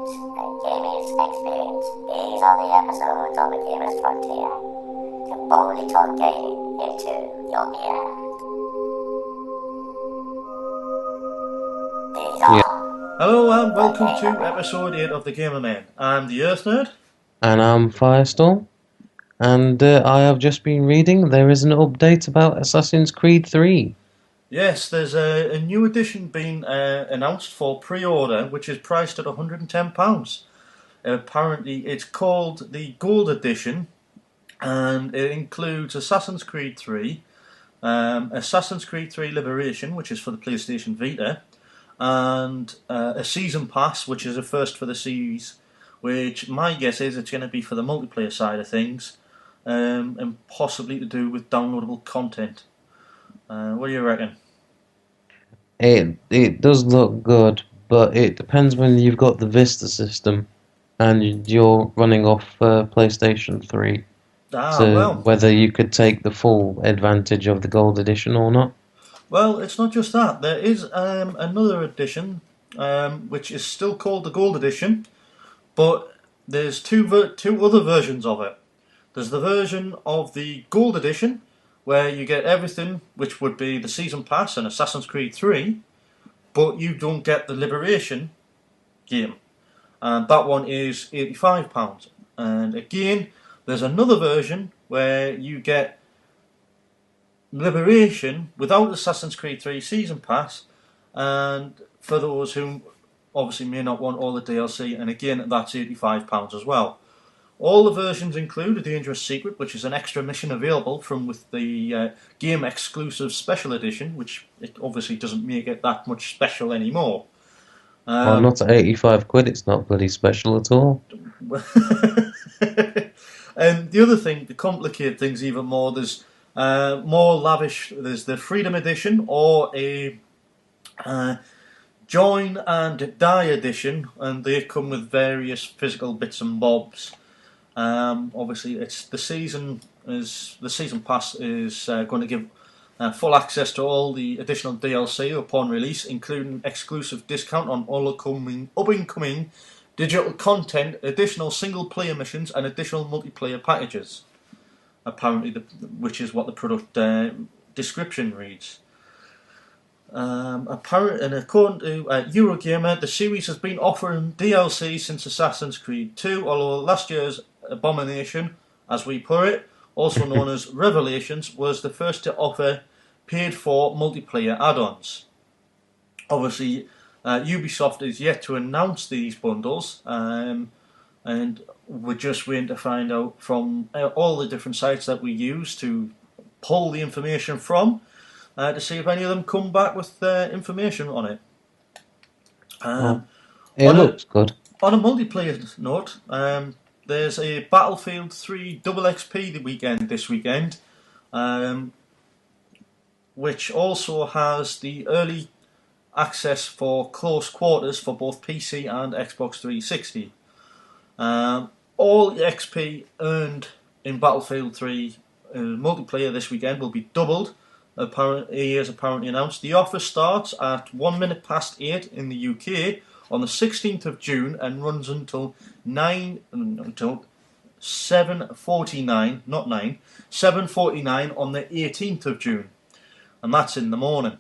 and gaming experience. These are the episodes of the Gamer's Frontier to boldly talk gaming into your ear. These are... Hello and welcome to episode 8 of the GamerMen. I'm the Earth Nerd. And I'm Firestorm. And I have just been reading there is an update about Assassin's Creed 3. Yes, there's a new edition being announced for pre-order, which is priced at £110. Apparently it's called the Gold Edition, and it includes Assassin's Creed 3, Assassin's Creed 3 Liberation, which is for the PlayStation Vita, and a Season Pass, which is a first for the series, which my guess is it's going to be for the multiplayer side of things, and possibly to do with downloadable content. What do you reckon? It does look good, but it depends when you've got the Vista system and you're running off PlayStation 3. Well, whether you could take the full advantage of the Gold Edition or not. Well, it's not just that. There is another edition, which is still called the Gold Edition, but there's two other versions of it. There's the version of the Gold Edition, where you get everything, which would be the Season Pass and Assassin's Creed 3, but you don't get the Liberation game. And that one is £85. And again, there's another version where you get Liberation without Assassin's Creed 3 Season Pass, and for those who obviously may not want all the DLC, and again that's £85 as well. All the versions include a Dangerous Secret, which is an extra mission available from with the game exclusive special edition, which it obviously doesn't make it that much special anymore. Well, not at 85 quid, it's not bloody special at all. And the other thing, to complicate things even more, there's more lavish. There's the Freedom Edition or a Join and Die Edition, and they come with various physical bits and bobs. Obviously, it's the season pass is going to give full access to all the additional DLC upon release, including exclusive discount on all up-and-coming digital content, additional single-player missions, and additional multiplayer packages. Apparently, which is what the product description reads. And according to Eurogamer, the series has been offering DLC since Assassin's Creed 2, although last year's Abomination, as we put it, also known as Revelations, was the first to offer paid-for multiplayer add-ons. Obviously, Ubisoft is yet to announce these bundles, and we're just waiting to find out from all the different sites that we use to pull the information from, to see if any of them come back with information on it. It looks good. On a multiplayer note, there's a Battlefield 3 Double XP this weekend, which also has the early access for close quarters for both PC and Xbox 360. All the XP earned in Battlefield 3 multiplayer this weekend will be doubled. EA has apparently announced the offer starts at 1 minute past 8 in the UK on the 16th of June and runs until 7:49, not 9, 7:49 on the 18th of June, and that's in the morning.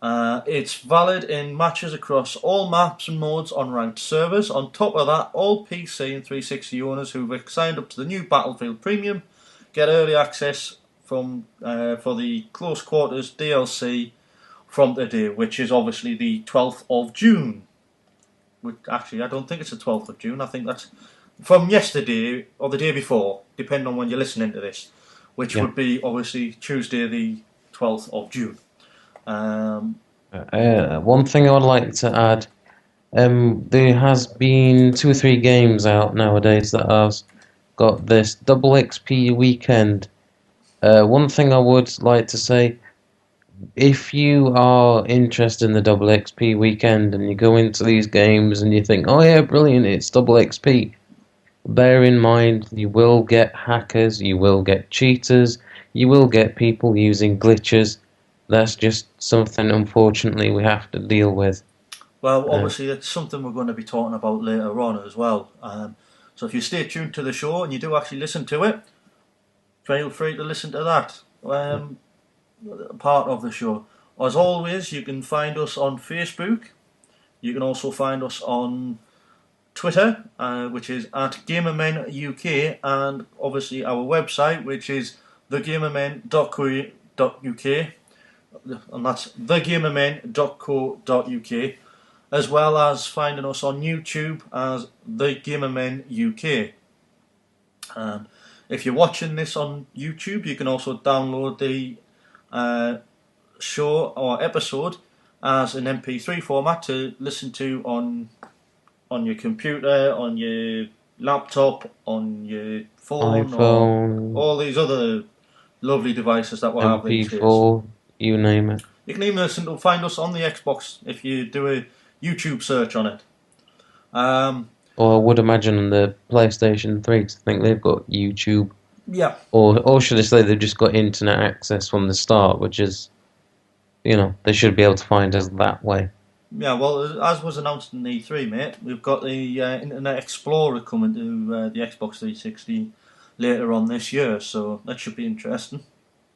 It's valid in matches across all maps and modes on ranked servers. On top of that, all PC and 360 owners who've signed up to the new Battlefield Premium get early access for the Close Quarters DLC from today, which is obviously the 12th of June. Actually, I don't think it's the 12th of June. I think that's from yesterday or the day before, depending on when you're listening to this, which would be obviously Tuesday the 12th of June. One thing I would like to add, there has been 2 or 3 games out nowadays that have got this double XP weekend. One thing I would like to say, if you are interested in the double XP weekend and you go into these games and you think, oh yeah, brilliant, it's double XP, bear in mind you will get hackers, you will get cheaters, you will get people using glitches. That's just something, unfortunately, we have to deal with. Well, obviously, it's something we're going to be talking about later on as well. So if you stay tuned to the show and you do actually listen to it, feel free to listen to that part of the show. As always, you can find us on Facebook. You can also find us on Twitter, which is at GamerMen UK, and obviously our website, which is thegamermen.co.uk, and that's thegamermen.co.uk, as well as finding us on YouTube as The Gamermen UK. If you're watching this on YouTube, you can also download the show or episode as an MP3 format to listen to on your computer, on your laptop, on your phone, iPhone, or all these other lovely devices that we have these days. MP4, you name it. You can even find us on the Xbox if you do a YouTube search on it. Or I would imagine on the PlayStation 3, 'cause I think they've got YouTube. Yeah. Or should I say they've just got internet access from the start, which is, they should be able to find us that way. Yeah, well, as was announced in E3, mate, we've got the Internet Explorer coming to the Xbox 360 later on this year, so that should be interesting.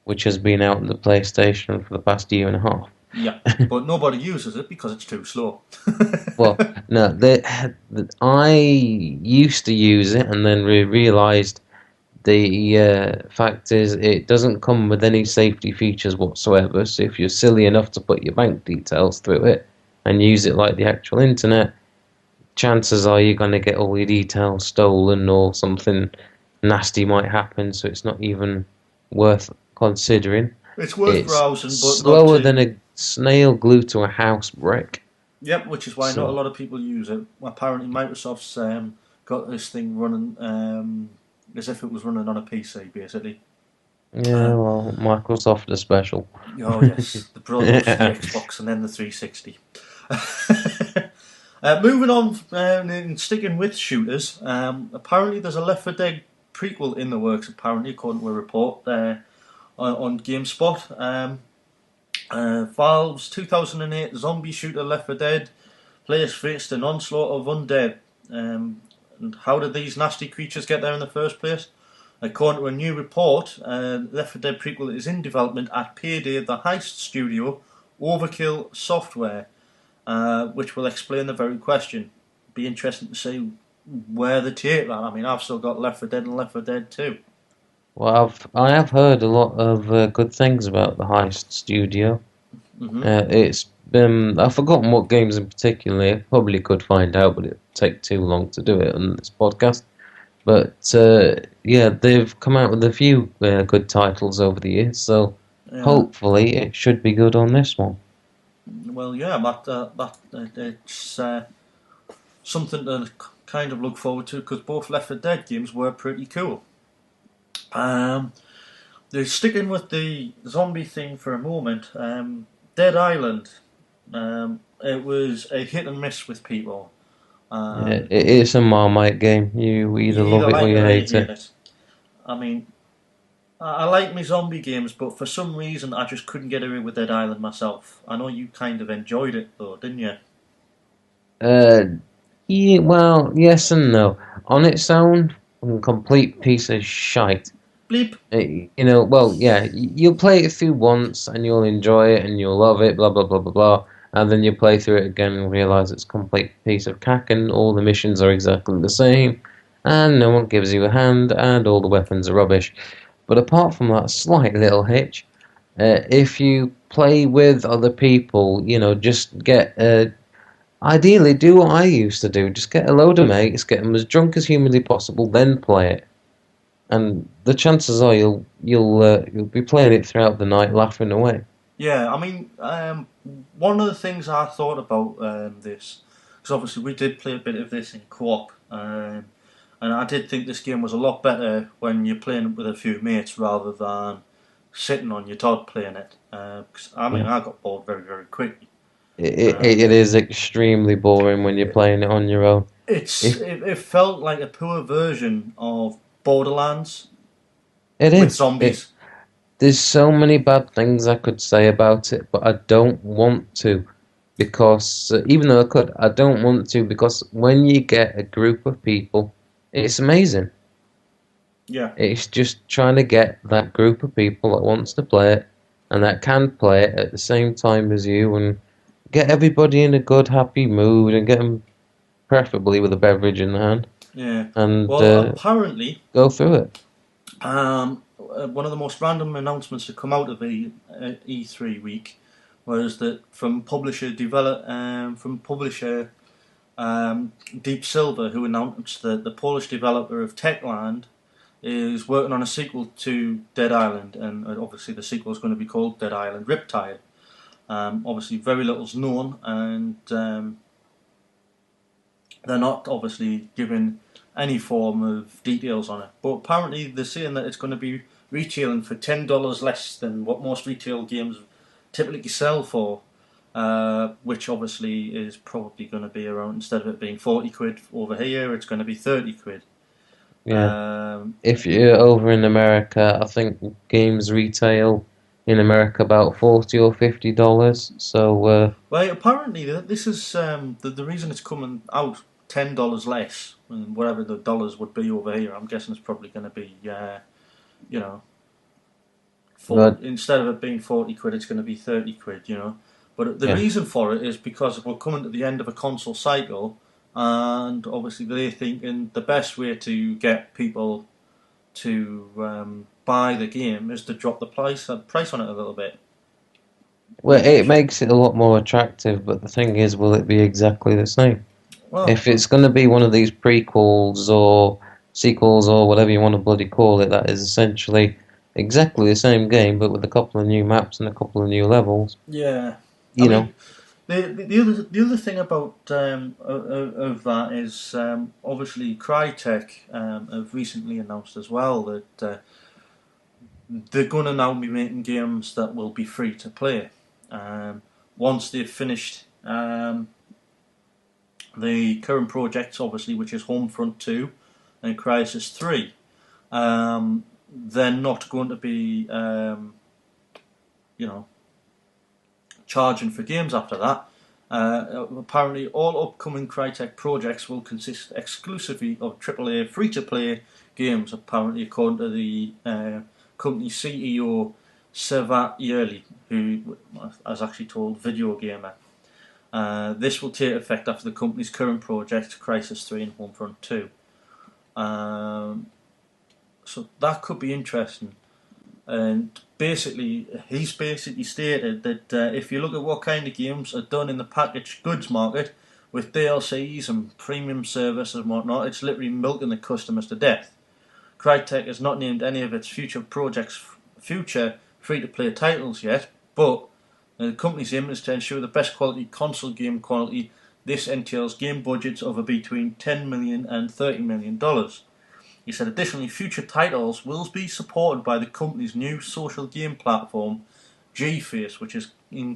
Which has been out on the PlayStation for the past year and a half. Yeah, but nobody uses it because it's too slow. Well, no, I used to use it and then realised the fact is it doesn't come with any safety features whatsoever, so if you're silly enough to put your bank details through it and use it like the actual internet, chances are you're going to get all your details stolen or something nasty might happen, so it's not even worth considering. It's worth browsing, but slower than a snail glued to a house brick. Yep, which is why not a lot of people use it. Apparently Microsoft's got this thing running as if it was running on a PC, basically. Yeah, well, Microsoft is special. Oh yes, the brothers, the Xbox, and then the 360. Moving on and sticking with shooters, apparently there's a Left 4 Dead prequel in the works, apparently, according to a report on GameSpot. Valve's 2008 zombie shooter Left 4 Dead players faced an onslaught of undead. And how did these nasty creatures get there in the first place? According to a new report, Left 4 Dead prequel is in development at Payday, the heist studio, Overkill Software, which will explain the very question. Be interesting to see where they take that. I mean, I've still got Left 4 Dead and Left 4 Dead 2. Well, I have heard a lot of good things about the heist studio. Mm-hmm. I've forgotten what games in particular. I probably could find out, but it'd take too long to do it on this podcast. But yeah, they've come out with a few good titles over the years, so hopefully it should be good on this one. Well, yeah, it's something to kind of look forward to, because both Left 4 Dead games were pretty cool. They're sticking with the zombie thing for a moment. Dead Island. It was a hit and miss with people. It is a Marmite game. You either love it or you hate it. I mean, I like my zombie games, but for some reason I just couldn't get away with Dead Island myself. I know you kind of enjoyed it though, didn't you? Yeah, well, yes and no. On its own, a complete piece of shite. Bleep. Well, yeah, you'll play it through once and you'll enjoy it and you'll love it, blah, blah, blah, blah, blah. And then you play through it again and realise it's a complete piece of cack and all the missions are exactly the same and no one gives you a hand and all the weapons are rubbish. But apart from that slight little hitch, if you play with other people, just get... ideally, do what I used to do. Just get a load of mates, get them as drunk as humanly possible, then play it. And the chances are you'll be playing it throughout the night, laughing away. Yeah, I mean, one of the things I thought about this, because obviously we did play a bit of this in co-op, and I did think this game was a lot better when you're playing it with a few mates rather than sitting on your Todd playing it. Because I got bored very, very quickly. It is extremely boring when you're playing it on your own. It felt like a poor version of Borderlands. It is. With zombies. There's so many bad things I could say about it, but I don't want to. because even though I could, I don't want to, because when you get a group of people, it's amazing. Yeah. It's just trying to get that group of people that wants to play it and that can play it at the same time as you, and get everybody in a good, happy mood, and get them preferably with a beverage in the hand, Yeah. and Well, apparently, go through it. one of the most random announcements to come out of the E3 week was that from publisher Deep Silver, who announced that the Polish developer of Techland is working on a sequel to Dead Island, and obviously the sequel is going to be called Dead Island Riptide. Obviously, very little's known, and they're not obviously giving any form of details on it. But apparently, they're saying that it's going to be retailing for $10 less than what most retail games typically sell for, which obviously is probably going to be around, instead of it being 40 quid over here, it's going to be 30 quid. Yeah. If you're over in America, I think games retail in America about $40 or $50. So well, apparently this is the reason it's coming out $10 less, and whatever the dollars would be over here. I'm guessing it's probably going to be, instead of it being 40 quid, it's going to be 30 quid. But the reason for it is because we're coming to the end of a console cycle. And obviously they're thinking the best way to get people to buy the game is to drop the price on it a little bit. Well, it makes it a lot more attractive, but the thing is, will it be exactly the same? Well, if it's going to be one of these prequels or sequels or whatever you want to bloody call it, that is essentially exactly the same game, but with a couple of new maps and a couple of new levels. Yeah. You know. The other thing about of that is obviously Crytek have recently announced as well that they're going to now be making games that will be free to play once they've finished the current projects, obviously, which is Homefront 2 and Crysis 3. They're not going to be charging for games after that. Apparently, all upcoming Crytek projects will consist exclusively of AAA free-to-play games, apparently, according to the company CEO Servat Yerli, who has actually told Video Gamer. This will take effect after the company's current projects, Crysis 3 and Homefront 2. So that could be interesting. And basically, he's stated that if you look at what kind of games are done in the packaged goods market with DLCs and premium service and whatnot, it's literally milking the customers to death. Crytek has not named any of its future free-to-play titles yet, but the company's aim is to ensure the best quality console game quality. This entails game budgets of between $10 million and $30 million. He said additionally, future titles will be supported by the company's new social game platform, GFace, which is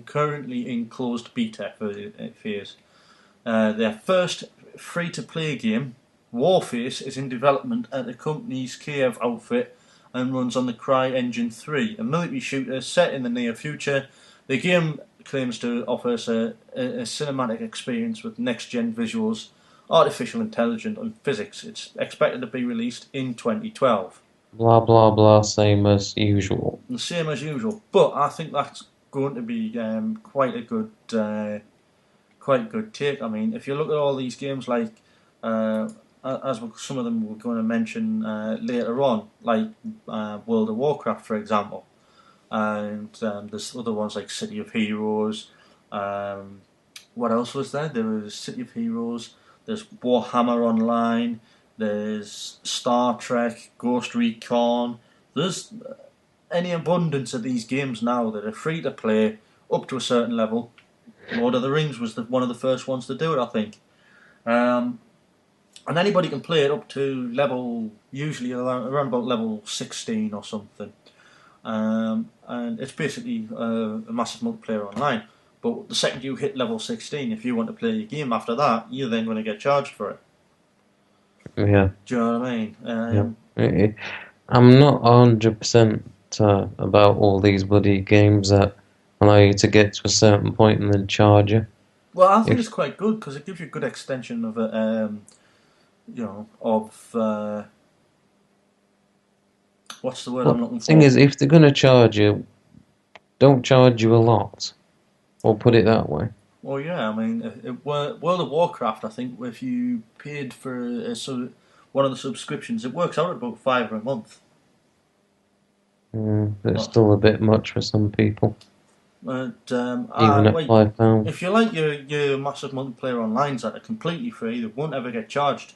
currently in closed beta phase. Their first free-to-play game, Warface, is in development at the company's Kiev outfit and runs on the CryEngine 3, a military shooter set in the near future. The game claims to offer us a cinematic experience with next-gen visuals, artificial intelligence and physics. It's expected to be released in 2012. Blah blah blah, same as usual. Same as usual, but I think that's going to be quite a good take. I mean, if you look at all these games, like as some of them we're going to mention later on, like World of Warcraft, for example, and there's other ones like City of Heroes. What else was there? There was City of Heroes. There's Warhammer Online, there's Star Trek, Ghost Recon. There's any abundance of these games now that are free to play up to a certain level. Lord of the Rings was one of the first ones to do it, I think. And anybody can play it up to level, usually around about level 16 or something. And it's basically a massive multiplayer online. But the second you hit level 16, if you want to play your game after that, you're then going to get charged for it. Yeah. Do you know what I mean? Yeah. I'm not 100% about all these bloody games that allow you to get to a certain point and then charge you. Well, I think If it's quite good because it gives you a good extension of it. Of what's the word I'm Well, looking the thing for? is, if they're going to charge you, don't charge you a lot. Or put it that way. Well, yeah, I mean, World of Warcraft. I think if you paid for one of the subscriptions, it works out at about £5 a month. But it's Well, still a bit much for some people, but even at wait, £5. if you like your massive multiplayer onlines that are completely free, that won't ever get charged.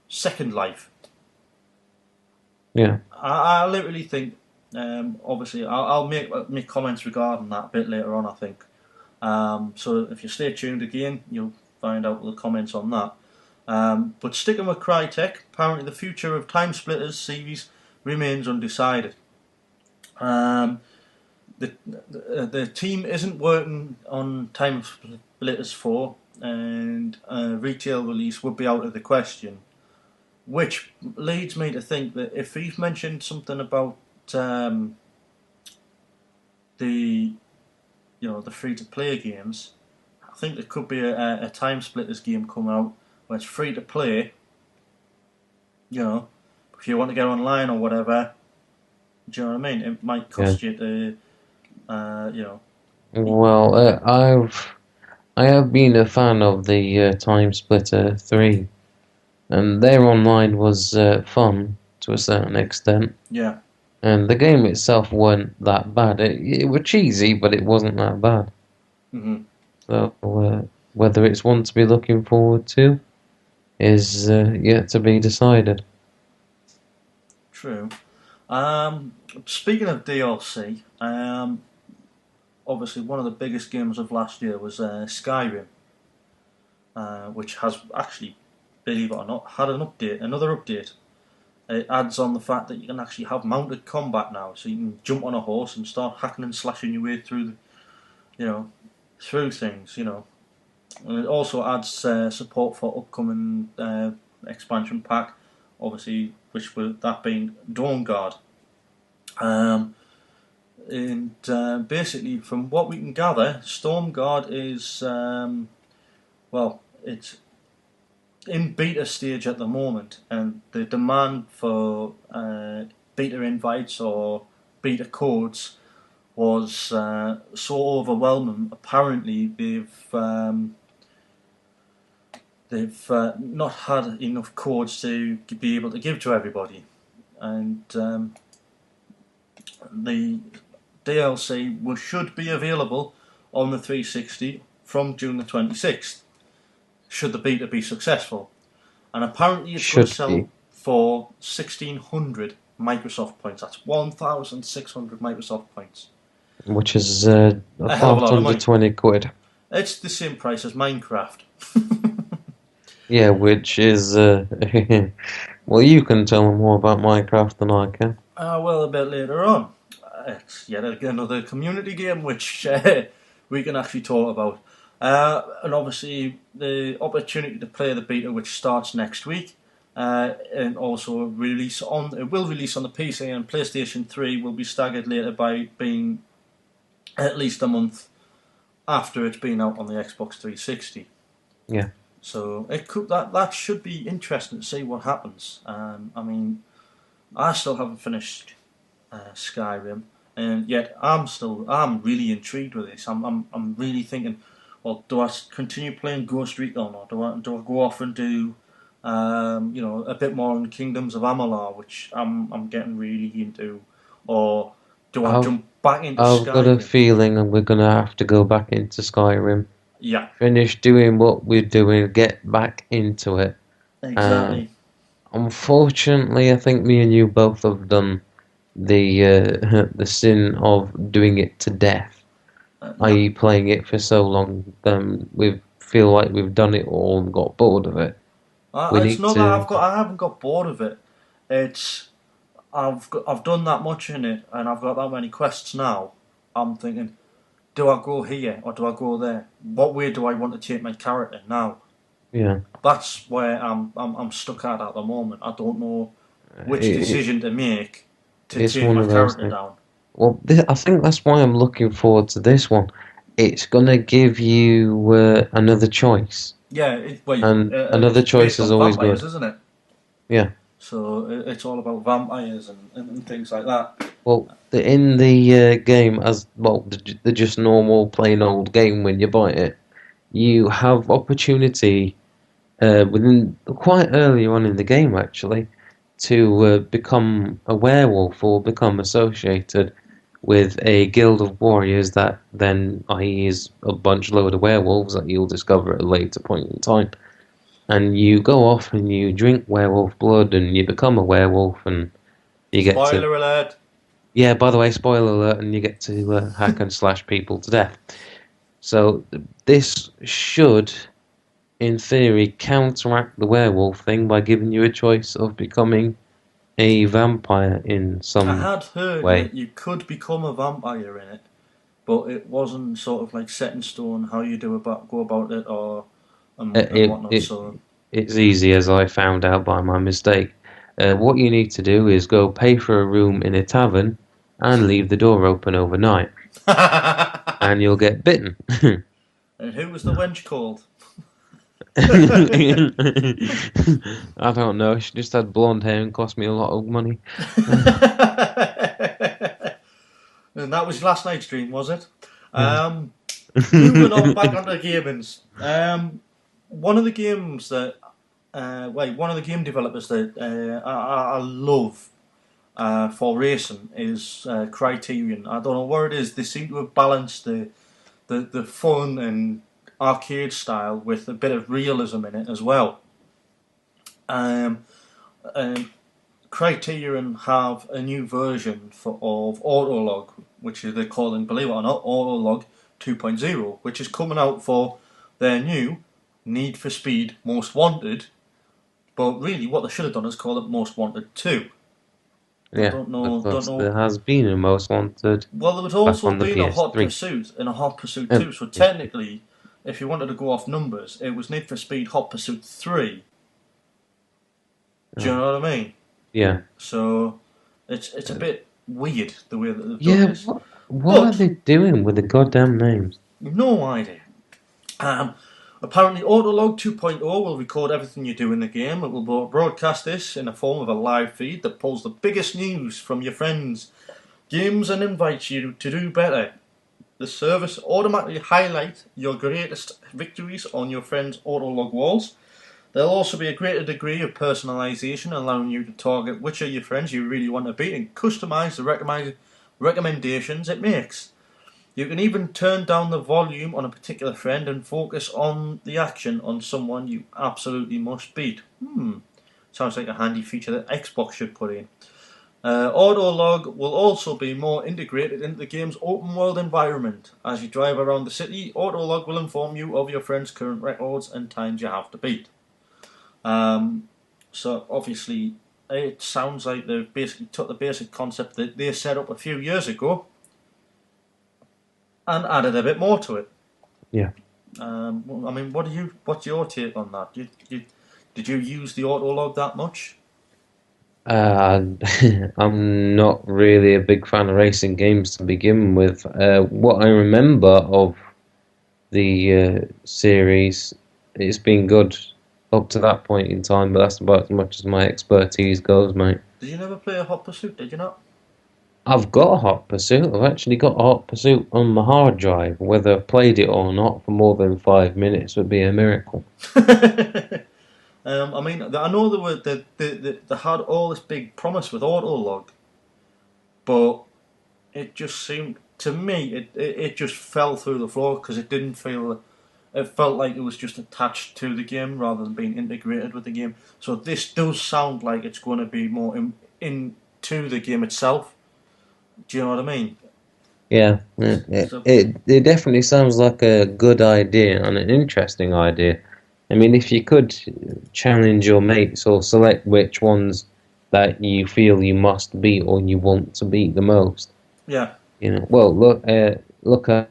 Second Life. Yeah, I literally think. Obviously, I'll make comments regarding that a bit later on. I think. So if you stay tuned again, you'll find out the comments on that. But sticking with Crytek, apparently the future of Time Splitters series remains undecided. The team isn't working on Time Splitters 4, and a retail release would be out of the question. Which leads me to think that if he's mentioned something about the the free to play games, I think there could be a Time Splitters game coming out where it's free to play. If you want to get online or whatever, do you know what I mean? It might yeah. cost you to, Well, I have been a fan of the Time Splitter 3, and their online was fun to a certain extent. Yeah. And the game itself wasn't that bad. It was cheesy, but it wasn't that bad. Mm-hmm. So whether it's one to be looking forward to is yet to be decided. True. Speaking of DLC, obviously one of the biggest games of last year was Skyrim, which has actually, believe it or not, had another update. It adds on the fact that you can actually have mounted combat now, so you can jump on a horse and start hacking and slashing your way through, through things. And it also adds support for upcoming expansion pack, obviously, which will that being DawnGuard. And basically, from what we can gather, Stormguard is it's in beta stage at the moment, and the demand for beta invites or beta codes was so overwhelming. Apparently, they've not had enough codes to be able to give to everybody, and the DLC should be available on the 360 from June the 26th. Should the beta be successful, and apparently it's going to sell for 1,600 Microsoft points. That's 1,600 Microsoft points, which is a far under 20 quid. It's the same price as Minecraft. Yeah, which is well, you can tell them more about Minecraft than I can. Well, a bit later on. It's yet another community game which we can actually talk about. And obviously the opportunity to play the beta, which starts next week, and also it will release on the PC, and PlayStation 3 will be staggered later by being at least a month after it's been out on the Xbox 360. Yeah. So that should be interesting to see what happens. I mean, I still haven't finished Skyrim, and yet I'm really intrigued with this. I'm really thinking, well, do I continue playing Ghost Recon, or do I go off and do a bit more on Kingdoms of Amalur, which I'm getting really into, or do I jump back into Skyrim? I've got a feeling we're going to have to go back into Skyrim. Yeah. Finish doing what we're doing, get back into it. Exactly. Unfortunately, I think me and you both have done the sin of doing it to death, i.e. playing it for so long. We feel like we've done it all and got bored of it. It's not that I haven't got bored of it. It's I've done that much in it, and I've got that many quests now. I'm thinking, do I go here or do I go there? What way do I want to take my character now? Yeah, that's where I'm stuck at the moment. I don't know which decision to make to take my character down. Well, I think that's why I'm looking forward to this one. it's gonna give you another choice. Yeah, And another it's choice based is on always vampires, good. isn't it? Yeah. So it's all about vampires and things like that. Well, in the game, as well, the just normal plain old game when you buy it, you have opportunity within quite early on in the game actually to become a werewolf or become associated with a guild of warriors that then, i.e., is a load of werewolves that you'll discover at a later point in time. And you go off and you drink werewolf blood and you become a werewolf and you get to... Spoiler alert! Yeah, by the way, spoiler alert, and you get to hack and slash people to death. So this should, in theory, counteract the werewolf thing by giving you a choice of becoming a vampire in some I had heard way. that you could become a vampire in it, but it wasn't sort of like set in stone how you go about it or and whatnot. So It's easy, as I found out by my mistake. What you need to do is go pay for a room in a tavern and leave the door open overnight, and you'll get bitten. And who was the wench called? I don't know. She just had blonde hair and cost me a lot of money. And that was last night's dream, was it? Moving on back onto gamings. One of the games that, one of the game developers that I love for racing is Criterion. I don't know where it is. They seem to have balanced the fun and arcade style with a bit of realism in it as well. Criterion have a new version of Autolog, which they're calling, believe it or not, Autolog 2.0, which is coming out for their new Need for Speed Most Wanted. But really, what they should have done is call it Most Wanted 2. Yeah, I don't know. There has been a Most Wanted. Well, there was also been a Hot PS3. Pursuit and a Hot Pursuit 2. So technically, if you wanted to go off numbers, it was Need for Speed Hot Pursuit 3. Do you know what I mean? Yeah. So it's a bit weird the way that they've done this. What are they doing with the goddamn names? No idea. Apparently, Autolog 2.0 will record everything you do in the game. It will broadcast this in the form of a live feed that pulls the biggest news from your friends' games and invites you to do better. The service automatically highlights your greatest victories on your friends' Autolog walls. There'll also be a greater degree of personalisation, allowing you to target which of your friends you really want to beat and customise the recommendations it makes. You can even turn down the volume on a particular friend and focus on the action on someone you absolutely must beat. Sounds like a handy feature that Xbox should put in. Autolog will also be more integrated into the game's open world environment. As you drive around the city, Autolog will inform you of your friend's current records and times you have to beat. So obviously it sounds like they've basically took the basic concept that they set up a few years ago and added a bit more to it. Yeah. I mean, what's your take on that? Did you use the Autolog that much? I'm not really a big fan of racing games to begin with. What I remember of the series, it's been good up to that point in time, but that's about as much as my expertise goes, mate. Did you never play a Hot Pursuit, did you not? I've got a Hot Pursuit. I've actually got a Hot Pursuit on my hard drive. Whether I've played it or not for more than 5 minutes would be a miracle. I mean, I know they had all this big promise with Autolog, but it just seemed, to me, it just fell through the floor because it didn't feel... It felt like it was just attached to the game rather than being integrated with the game. So this does sound like it's going to be more into the game itself. Do you know what I mean? Yeah, it definitely sounds like a good idea and an interesting idea. I mean, if you could challenge your mates or select which ones that you feel you must beat or you want to beat the most. Yeah. You know, well, look at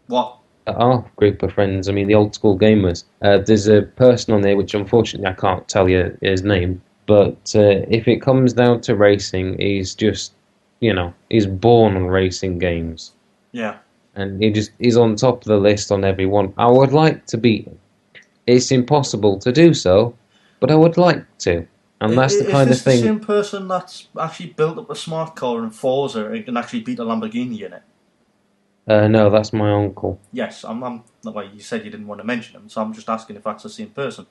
what? Our group of friends. I mean, the old school gamers. There's a person on there which unfortunately I can't tell you his name. But if it comes down to racing, he's just, he's born on racing games. Yeah. and he's on top of the list on every one. I would like to beat him. It's impossible to do so, but I would like to. And that's the Is kind of this the thing. same person that's actually built up a smart car in Forza and can actually beat a Lamborghini in it? No, that's my uncle. Yes, well, you said you didn't want to mention him, so I'm just asking if that's the same person.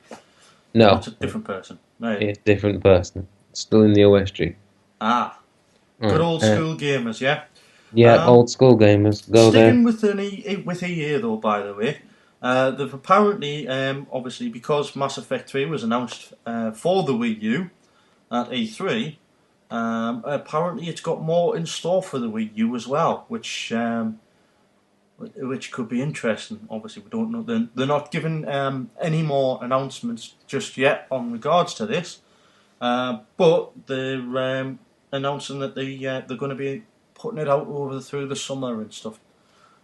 No, It's a different person. Right. it's a different person. Still in the OSG. Ah, good old school gamers, yeah? Yeah, old school gamers. Go Sticking there. with EA though, by the way, they've apparently, obviously, because Mass Effect 3 was announced for the Wii U at E3, apparently it's got more in store for the Wii U as well, which could be interesting. Obviously, we don't know. They're not giving any more announcements just yet on regards to this, but they're announcing that they're going to be putting it out through the summer and stuff.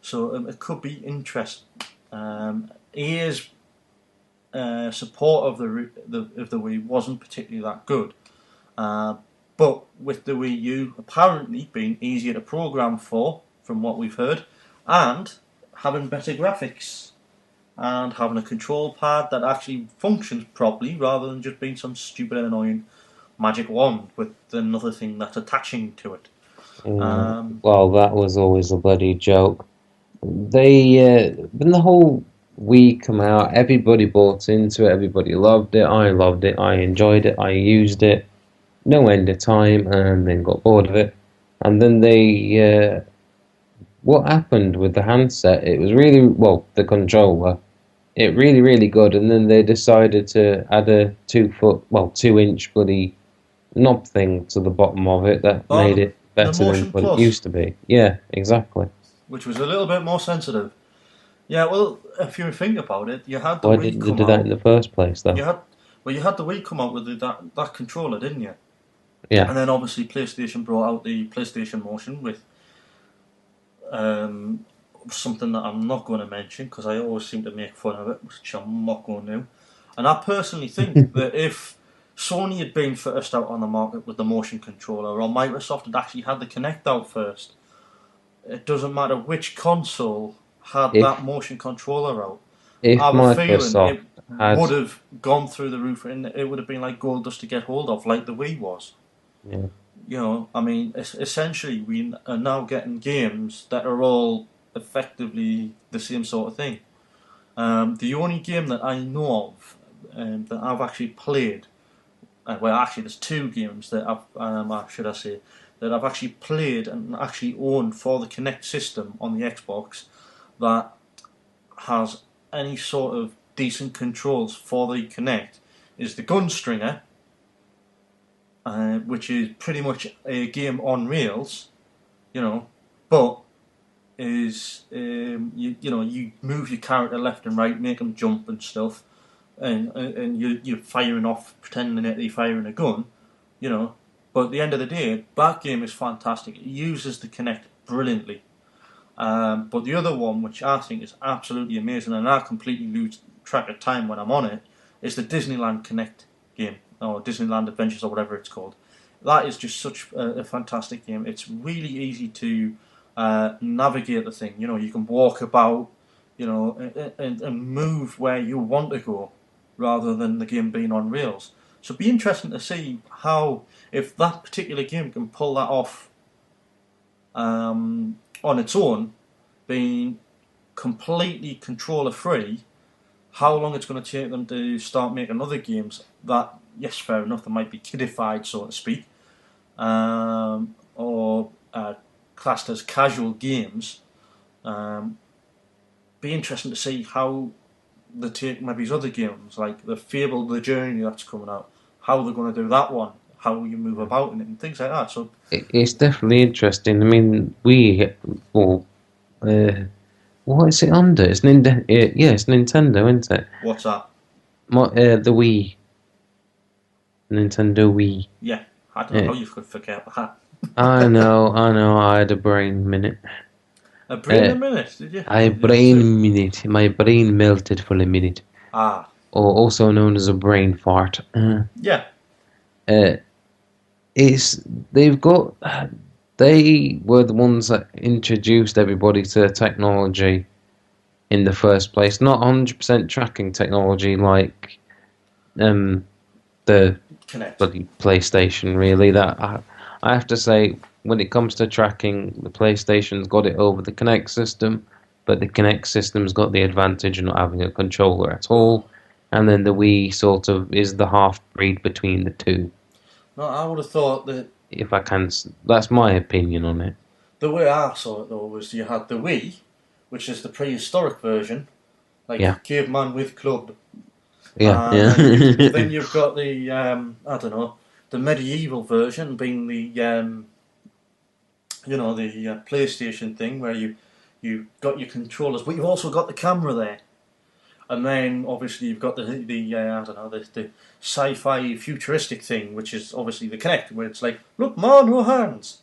So it could be interesting. EA's support of the Wii wasn't particularly that good, but with the Wii U apparently being easier to program for, from what we've heard, and having better graphics and having a control pad that actually functions properly rather than just being some stupid and annoying magic wand with another thing that's attaching to it. Well, that was always a bloody joke. When the whole Wii come out, everybody bought into it, everybody loved it, I enjoyed it, I used it, no end of time, and then got bored of it. And then what happened with the handset, it was really, well, the controller, it really, really good, and then they decided to add a 2-inch bloody knob thing to the bottom of it that made it better than what it used to be. Yeah, exactly. Which was a little bit more sensitive. Yeah, well, if you think about it, you had the Why Wii didn't come they do that in the first place, though? You had the Wii come out with that controller, didn't you? Yeah. And then obviously PlayStation brought out the PlayStation Motion with something that I'm not going to mention because I always seem to make fun of it, which I'm not going to. And I personally think that if Sony had been first out on the market with the motion controller, or Microsoft had actually had the Kinect out first, it doesn't matter which console had that motion controller out. If I have a feeling it would have gone through the roof, and it would have been like gold dust to get hold of, like the Wii was. Yeah. You know, I mean, essentially, we are now getting games that are all effectively the same sort of thing. The only game that I know of that I've actually played, well, actually, there's two games that that I've actually played and actually owned for the Kinect system on the Xbox that has any sort of decent controls for the Kinect is the Gunstringer, which is pretty much a game on rails, you know, but is you move your character left and right, make them jump and stuff, and you're firing off, pretending that you're firing a gun, you know. But at the end of the day, that game is fantastic. It uses the Kinect brilliantly. But the other one, which I think is absolutely amazing, and I completely lose track of time when I'm on it, is the Disneyland Kinect game, or Disneyland Adventures, or whatever it's called. That is just such a fantastic game. It's really easy to navigate the thing. You know, you can walk about, you know, and move where you want to go, rather than the game being on rails. So it'd be interesting to see how, if that particular game can pull that off on its own, being completely controller free, how long it's going to take them to start making other games that, yes, fair enough, they might be kidified, so to speak, or classed as casual games. Be interesting to see how they take maybe these other games, like the Fable The Journey that's coming out, how they're going to do that one, how you move about in it, and things like that. So it's definitely interesting. I mean, what is it under? It's it's Nintendo, isn't it? What's that? The Wii. Nintendo Wii. Yeah, I don't know how you could forget that. I know, I had a brain minute. A brain minute, did you? My brain melted for a minute. Ah. Or also known as a brain fart. Yeah. They've got They were the ones that introduced everybody to technology in the first place. Not 100% tracking technology like the Connect. bloody PlayStation, really. I have to say, when it comes to tracking, the PlayStation's got it over the Kinect system, but the Kinect system's got the advantage of not having a controller at all, and then the Wii sort of is the half-breed between the two. No, I would have thought that If I can, that's my opinion on it. the way I saw it though was you had the Wii, which is the prehistoric version, like Yeah. caveman with club. Yeah, Then you've got the I don't know, the medieval version being the the PlayStation thing where you got your controllers, but you've also got the camera there. And then obviously you've got the I don't know, the sci-fi futuristic thing, which is obviously the Kinect, where it's like, look, man, no hands,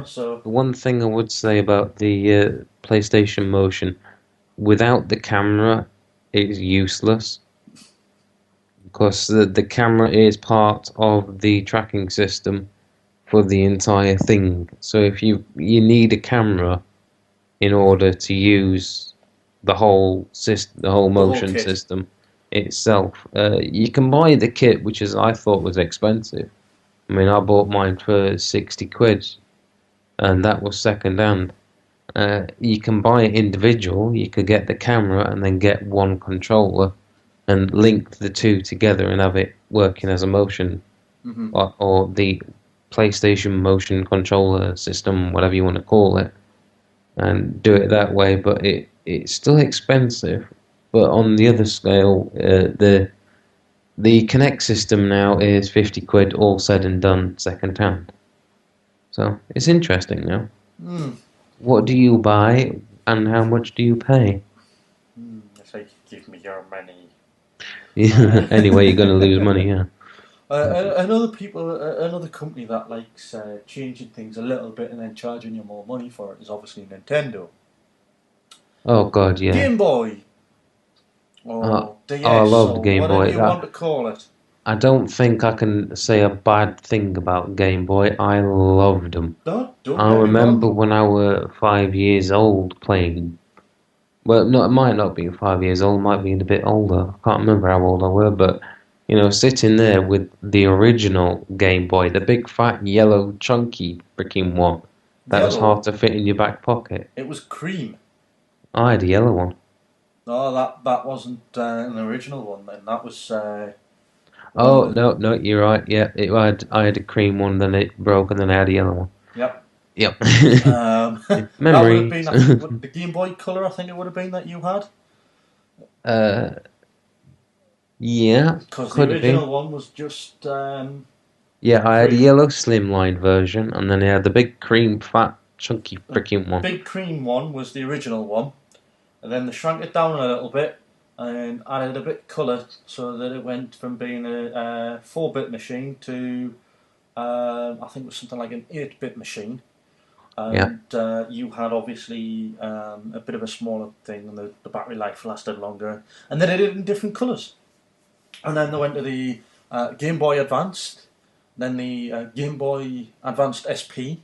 So The one thing I would say about the PlayStation Motion, without the camera, it's useless. Because the camera is part of the tracking system for the entire thing. So if you need a camera in order to use the whole motion kit. system itself. You can buy the kit, which I thought was expensive. I mean, I bought mine for 60 quid, and that was second hand. You can buy it individual. You could get the camera and then get one controller and link the two together and have it working as a motion, or the PlayStation motion controller system, whatever you want to call it, and do it that way. But it's still expensive. But on the other scale, the Kinect system now is 50 quid, all said and done, second hand. So it's interesting now. What do you buy and how much do you pay? If they give me your money. Anyway, you're going to lose money, yeah. Another company that likes changing things a little bit and then charging you more money for it is obviously Nintendo. Oh God, yeah. Game Boy, or DS, I love or Game whatever Boy. you want to call it. I don't think I can say a bad thing about Game Boy. I loved them. I remember when I was 5 years old playing. Well, no, it might not be 5 years old. It might be a bit older. I can't remember how old I were, but sitting there with the original Game Boy, the big fat yellow chunky freaking one that was hard to fit in your back pocket. It was cream. I had a yellow one. No, that wasn't an original one. Then that was. No, you're right. Yeah, I had a cream one, then it broke, and then I had a yellow one. Yep. Memory. That would have been the Game Boy Color. I think it would have been that you had. Yeah. Because the original one was just. Yeah, I had a yellow slimline version, and then I had the big cream, fat, chunky freaking one. The big cream one was the original one, and then they shrank it down a little bit and added a bit of colour so that it went from being a 4-bit machine to I think it was something like an 8-bit machine. And you had obviously a bit of a smaller thing, and the battery life lasted longer. And then they did it in different colours. And then they went to the Game Boy Advanced, then the Game Boy Advanced SP,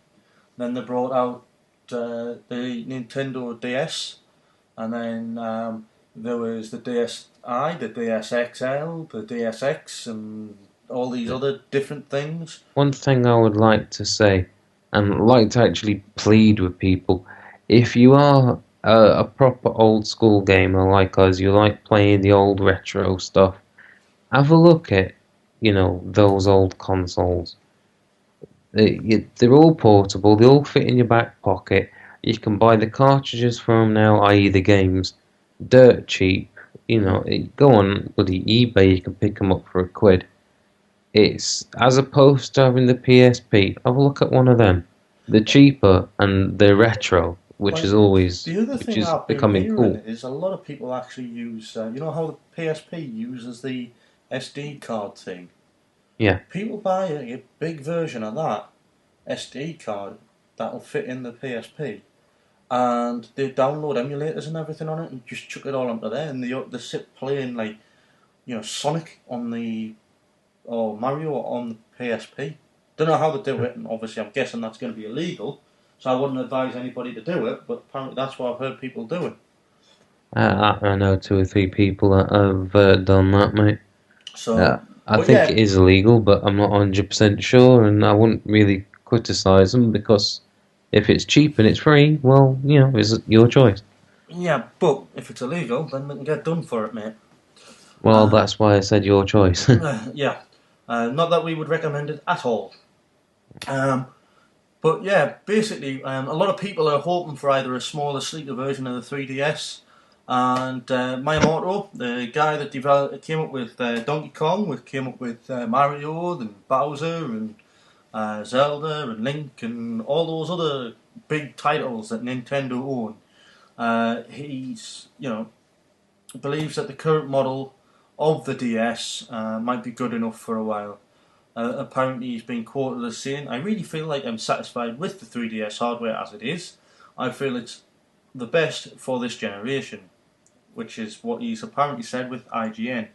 then they brought out the Nintendo DS, and then there was the DSi, the DSXL, the DSX, and all these other different things. One thing I would like to say, and like to actually plead with people, if you are a proper old school gamer like us, you like playing the old retro stuff, have a look at, those old consoles. They're all portable, they all fit in your back pocket. You can buy the cartridges from them now, i.e. the games, dirt cheap. Go on bloody eBay, you can pick them up for £1. It's, as opposed to having the PSP, have a look at one of them. They're cheaper and they're retro, which is always becoming cool. Is a lot of people actually use, how the PSP uses the SD card thing? Yeah. People buy a big version of that SD card that'll fit in the PSP, and they download emulators and everything on it and just chuck it all onto there, and they sit playing Sonic on or Mario on the PSP. Don't know how they do it, and obviously I'm guessing that's going to be illegal, so I wouldn't advise anybody to do it, but apparently that's what I've heard people doing. I know 2 or 3 people that have done that, mate. So, I but think yeah, it is illegal, but I'm not 100% sure, and I wouldn't really criticise them because if it's cheap and it's free, well, it's your choice. yeah, but if it's illegal, then they can get done for it, mate. Well, that's why I said your choice. Yeah, not that we would recommend it at all. But yeah, basically, a lot of people are hoping for either a smaller, sleeker version of the 3DS. And Miyamoto, the guy that came up with Donkey Kong, came up with Mario and Bowser and Zelda and Link and all those other big titles that Nintendo own. He's, believes that the current model of the DS might be good enough for a while. Apparently he's been quoted as saying, "I really feel like I'm satisfied with the 3DS hardware as it is. I feel it's the best for this generation," which is what he's apparently said with IGN.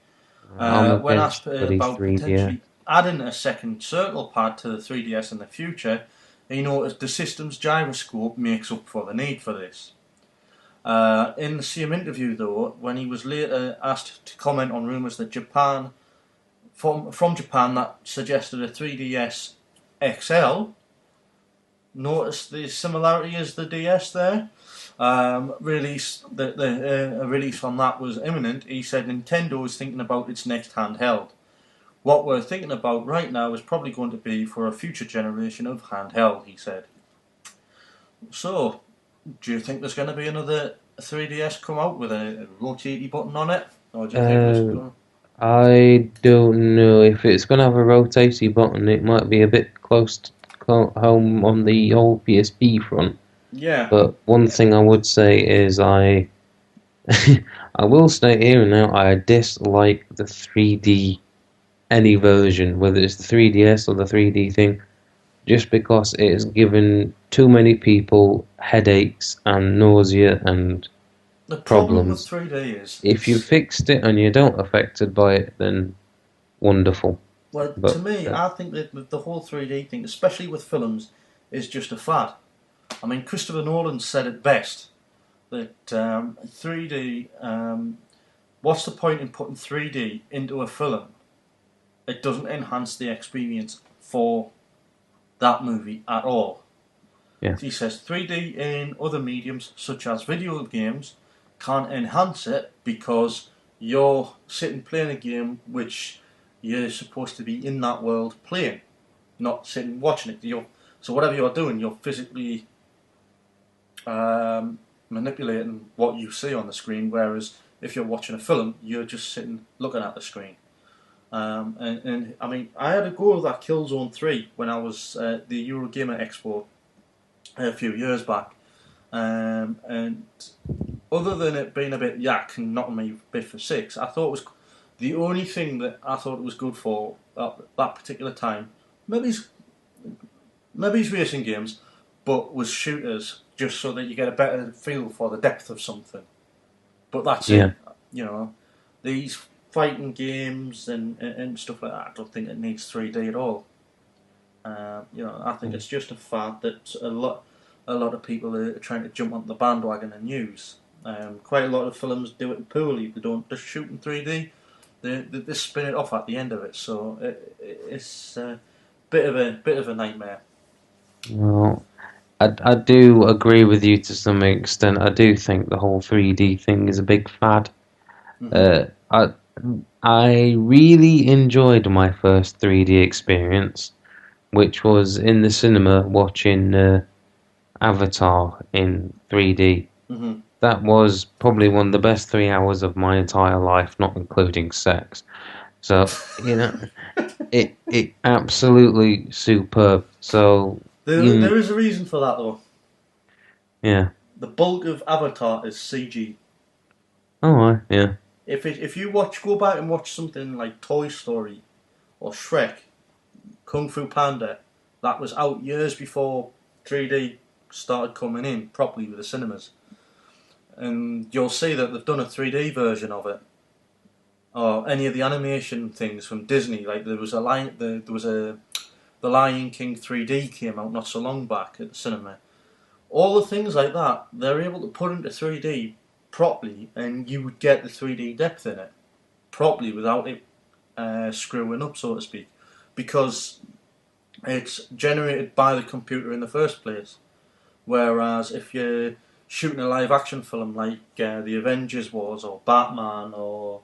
When asked about 3D, potentially adding a second circle pad to the 3DS in the future, he noticed the system's gyroscope makes up for the need for this. In the same interview, though, when he was later asked to comment on rumours that from Japan that suggested a 3DS XL, noticed the similarity as the DS there. Release a release on that was imminent. He said Nintendo is thinking about its next handheld. What we're thinking about right now is probably going to be for a future generation of handheld, he said. So, do you think there's going to be another 3DS come out with a rotating button on it? Or do you think it's going... I don't know. If it's going to have a rotating button, it might be a bit close to home on the old PSP front. Yeah. But one thing I would say is I will state here and now, I dislike the 3D, any version, whether it's the 3DS or the 3D thing, just because it has given too many people headaches and nausea and the problem with problems. 3D is... If you fixed it and you don't affected by it, then wonderful. Well, to me, I think that the whole 3D thing, especially with films, is just a fad. I mean, Christopher Nolan said it best, that 3D, what's the point in putting 3D into a film? It doesn't enhance the experience for that movie at all. Yeah. He says 3D in other mediums, such as video games, can't enhance it because you're sitting playing a game which you're supposed to be in that world playing, not sitting watching it. So whatever you're doing, you're physically manipulating what you see on the screen, whereas if you're watching a film, you're just sitting looking at the screen. And I mean, I had a go with that Killzone 3 when I was at the Eurogamer Expo a few years back. And other than it being a bit yak and not me bit for six, I thought it was the only thing that I thought it was good for that particular time. Maybe it's racing games, but was shooters, just so that you get a better feel for the depth of something. But that's it. These fighting games and stuff like that, I don't think it needs 3D at all. I think it's just a fad that a lot of people are trying to jump on the bandwagon and use. Quite a lot of films do it poorly. They don't just shoot in 3D. They spin it off at the end of it. So it's a bit of a nightmare. Well, I do agree with you to some extent. I do think the whole 3D thing is a big fad. Mm-hmm. I really enjoyed my first 3D experience, which was in the cinema watching Avatar in 3D. Mm-hmm. That was probably one of the best 3 hours of my entire life, not including sex. So, it absolutely superb. So there is a reason for that, though. Yeah. The bulk of Avatar is CG. Oh, yeah. If you go back and watch something like Toy Story or Shrek, Kung Fu Panda, that was out years before 3D started coming in properly with the cinemas. And you'll see that they've done a 3D version of it. Or any of the animation things from Disney, like there was a The Lion King 3D came out not so long back at the cinema. All the things like that, they're able to put into 3D properly, and you would get the 3D depth in it properly without it screwing up, so to speak, because it's generated by the computer in the first place. Whereas if you're shooting a live action film like the Avengers was, or Batman, or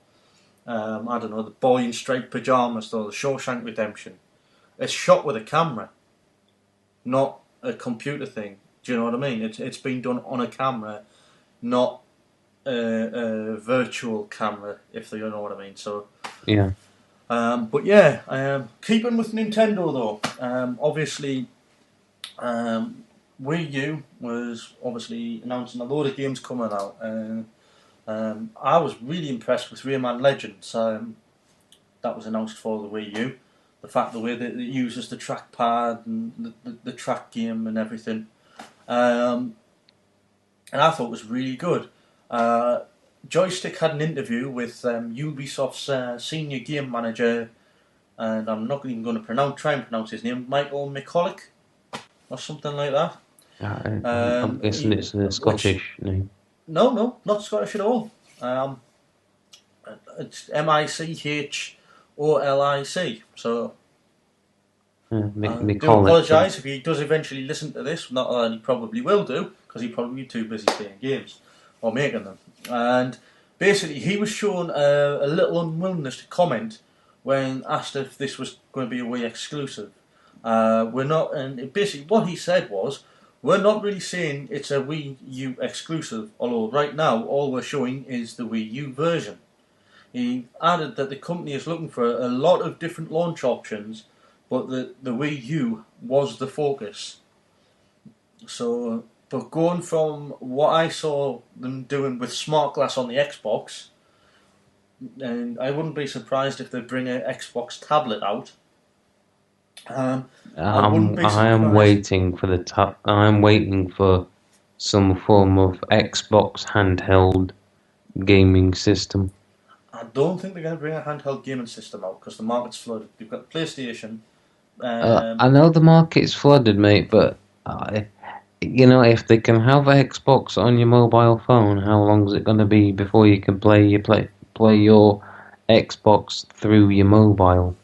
I don't know, the Boy in Striped Pyjamas, or the Shawshank Redemption, it's shot with a camera, not a computer thing. Do you know what I mean? It's been done on a camera, not a virtual camera, if you know what I mean. So Yeah. but yeah, keeping with Nintendo though, obviously, Wii U was obviously announcing a load of games coming out, and I was really impressed with Rayman Legends. That was announced for the Wii U. The fact the way that it uses the trackpad and the track game and everything, and I thought it was really good. Joystick had an interview with Ubisoft's senior game manager, and I'm not even going to try and pronounce his name, Michael McCulloch, or something like that. I'm guessing it's a Scottish name. No, not Scottish at all. It's Micholic. So I do apologise if he does eventually listen to this. Not that he probably will do, because he'd probably be too busy playing games or making them. And basically, he was shown a little unwillingness to comment when asked if this was going to be a Wii exclusive. We're not, and basically what he said was, we're not really saying it's a Wii U exclusive, although right now all we're showing is the Wii U version. He added that the company is looking for a lot of different launch options, but the Wii U was the focus. So, but going from what I saw them doing with Smart Glass on the Xbox, and I wouldn't be surprised if they bring an Xbox tablet out. I am waiting for I'm waiting for some form of Xbox handheld gaming system. I don't think they're going to bring a handheld gaming system out because the market's flooded. You've got PlayStation. I know the market's flooded, mate, but if they can have Xbox on your mobile phone, how long is it going to be before you can play your Xbox through your mobile?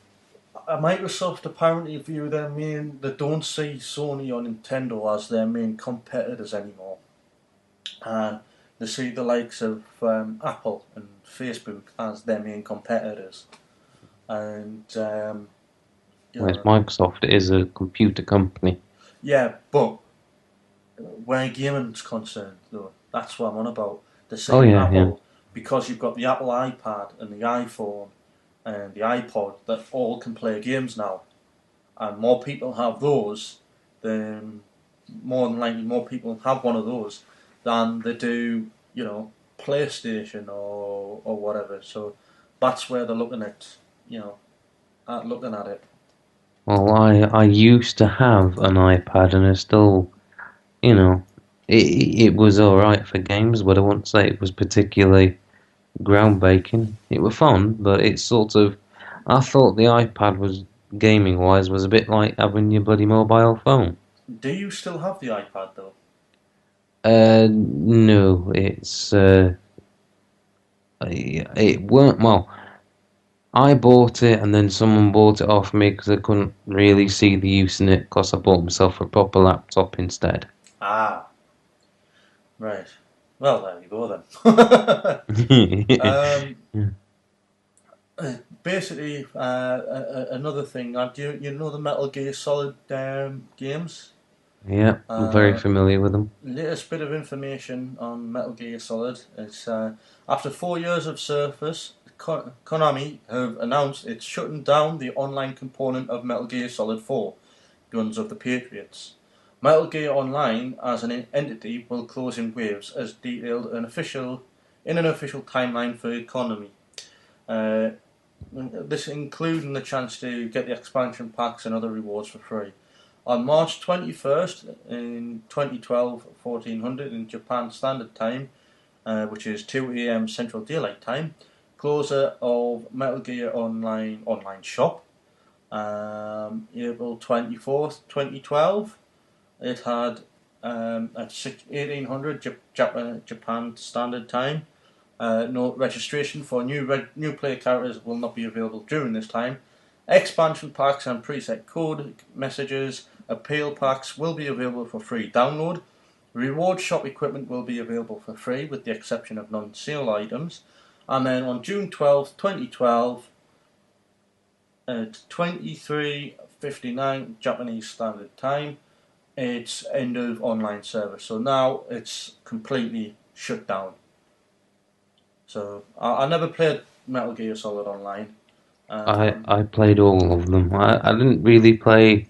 Microsoft apparently they don't see Sony or Nintendo as their main competitors anymore. They see the likes of Apple and Facebook as their main competitors. And whereas Microsoft is a computer company. Yeah, but where gaming's concerned, though, that's what I'm on about. They see Apple, because you've got the Apple iPad and the iPhone and the iPod that all can play games now, and more people have those, then more than likely more people have one of those than they do, PlayStation or whatever. So that's where they're looking at, looking at it. Well, I used to have an iPad, and I still, it was alright for games, but I wouldn't say it was particularly groundbreaking. It was fun, but it's sort of, I thought the iPad was, gaming wise, was a bit like having your bloody mobile phone. Do you still have the iPad though? No, it's it weren't, well, I bought it and then someone bought it off me because I couldn't really see the use in it, because I bought myself a proper laptop instead. Ah, right. Well, there you go then. Basically, another thing. Do you know the Metal Gear Solid games? Yeah, I'm very familiar with them. Latest bit of information on Metal Gear Solid is after 4 years of service, Konami have announced it's shutting down the online component of Metal Gear Solid 4, Guns of the Patriots. Metal Gear Online as an entity will close in waves, as detailed in an official timeline for Konami. This including the chance to get the expansion packs and other rewards for free. On March 21st in 2012, 1400 in Japan Standard Time, which is 2 AM Central Daylight Time, closure of Metal Gear Online shop. April 24th, 2012, it had at 1800 Japan Standard Time. No registration for new player characters will not be available during this time. Expansion packs and preset code messages, appeal packs will be available for free download. Reward shop equipment will be available for free with the exception of non-sale items. And then on June 12th, 2012, at 23:59 Japanese Standard Time, it's end of online service. So now it's completely shut down. So I never played Metal Gear Solid Online. I played all of them. I didn't really play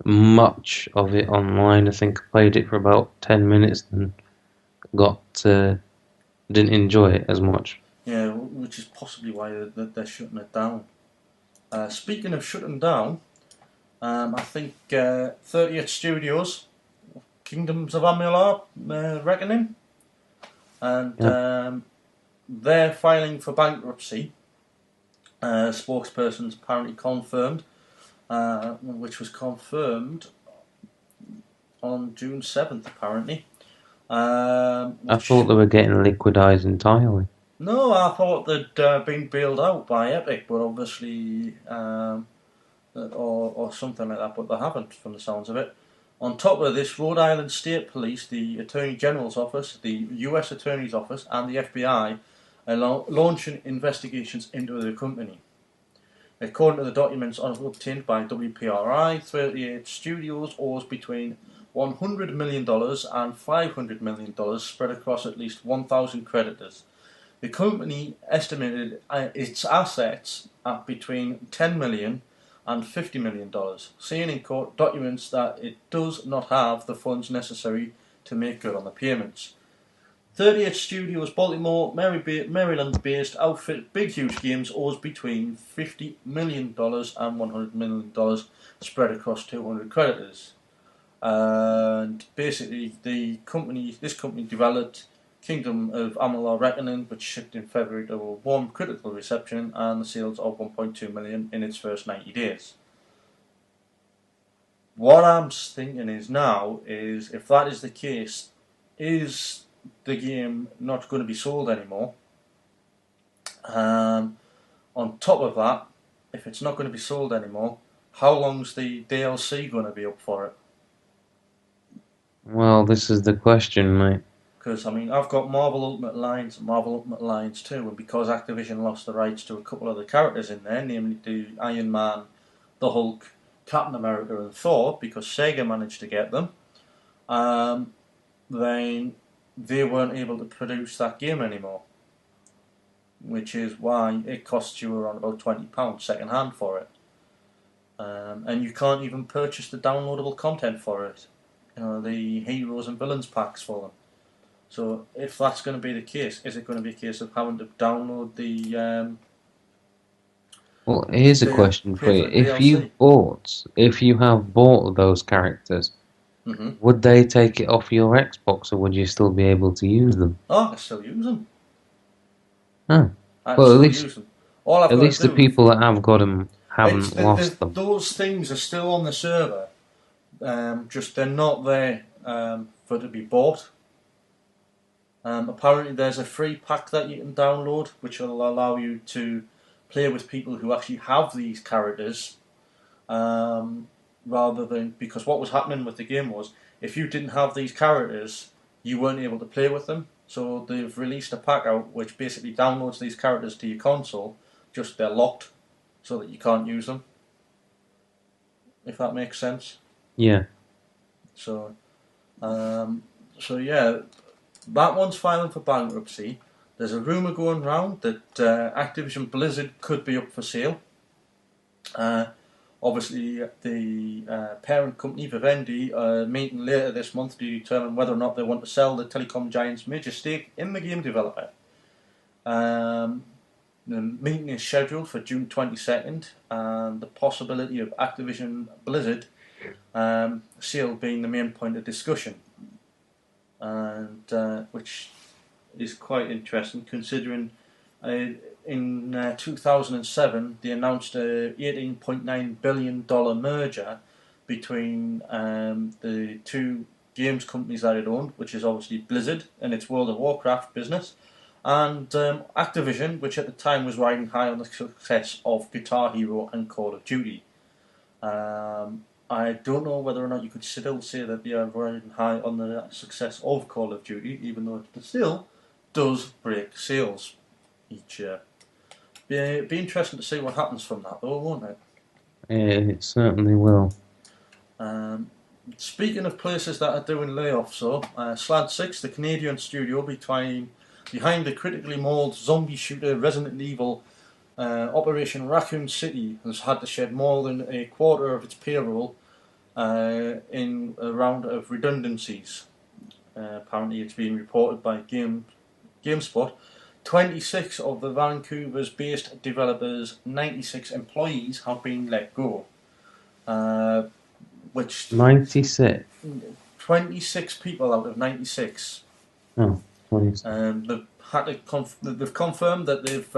much of it online. I think I played it for about 10 minutes and didn't enjoy it as much. Yeah, which is possibly why they're shutting it down. Speaking of shutting down, I think 38 Studios, Kingdoms of Amalur, Reckoning, and they're filing for bankruptcy. Spokespersons apparently confirmed, which was confirmed on June 7th, apparently. I thought they were getting liquidized entirely. No, I thought they'd been bailed out by Epic, but obviously, or something like that, but they haven't, from the sounds of it. On top of this, Rhode Island State Police, the Attorney General's Office, the US Attorney's Office, and the FBI are launching investigations into the company. According to the documents obtained by WPRI, 38 Studios owes between $100 million and $500 million spread across at least 1,000 creditors. The company estimated its assets at between $10 million and $50 million, saying in court documents that it does not have the funds necessary to make good on the payments. 38 Studios, Baltimore, Maryland-based outfit Big Huge Games owes between $50 million and $100 million spread across 200 creditors. And basically, this company developed Kingdom of Amalur Reckoning, which shipped in February to a warm critical reception and the sales of 1.2 million in its first 90 days. What I'm thinking is now is, if that is the case, is the game not going to be sold anymore? On top of that, if it's not going to be sold anymore, how long's the DLC going to be up for it? Well, this is the question, mate. Because, I mean, I've got Marvel Ultimate Alliance and Marvel Ultimate Alliance 2, and because Activision lost the rights to a couple of the characters in there, namely the Iron Man, the Hulk, Captain America and Thor, because Sega managed to get them, then they weren't able to produce that game anymore. Which is why it costs you around about £20 second hand for it. And you can't even purchase the downloadable content for it. You know, the heroes and villains packs for them. So if that's going to be the case, is it going to be a case of having to download the... Well, here's a question for you. If you have bought those characters, would they take it off your Xbox, or would you still be able to use them? Oh, I can still use them. Oh. Well, at least the people that have got them haven't lost them. Those things are still on the server. Just they're not there for to be bought. Apparently there's a free pack that you can download which will allow you to play with people who actually have these characters, rather than, because what was happening with the game was, if you didn't have these characters you weren't able to play with them. So they've released a pack out which basically downloads these characters to your console, just they're locked so that you can't use them, if that makes sense. Yeah. So yeah, that one's filing for bankruptcy. There's a rumour going around that Activision Blizzard could be up for sale. Obviously, the parent company, Vivendi, are meeting later this month to determine whether or not they want to sell the telecom giant's major stake in the game developer. The meeting is scheduled for June 22nd, and the possibility of Activision Blizzard sale being the main point of discussion, and which is quite interesting considering In 2007, they announced a $18.9 billion merger between the two games companies that it owned, which is obviously Blizzard and its World of Warcraft business, and Activision, which at the time was riding high on the success of Guitar Hero and Call of Duty. I don't know whether or not you could still say that they are riding high on the success of Call of Duty, even though it still does break sales each year. Be interesting to see what happens from that, though, won't it? Yeah, it certainly will. Speaking of places that are doing layoffs, though, Slad 6, the Canadian studio behind the critically mauled zombie shooter Resident Evil Operation Raccoon City, has had to shed more than a quarter of its payroll in a round of redundancies. Apparently, it's been reported by GameSpot. 26 of the Vancouver-based developers' 96 employees have been let go. Which 96. 26 people out of 96. Oh, 26. They've confirmed that they've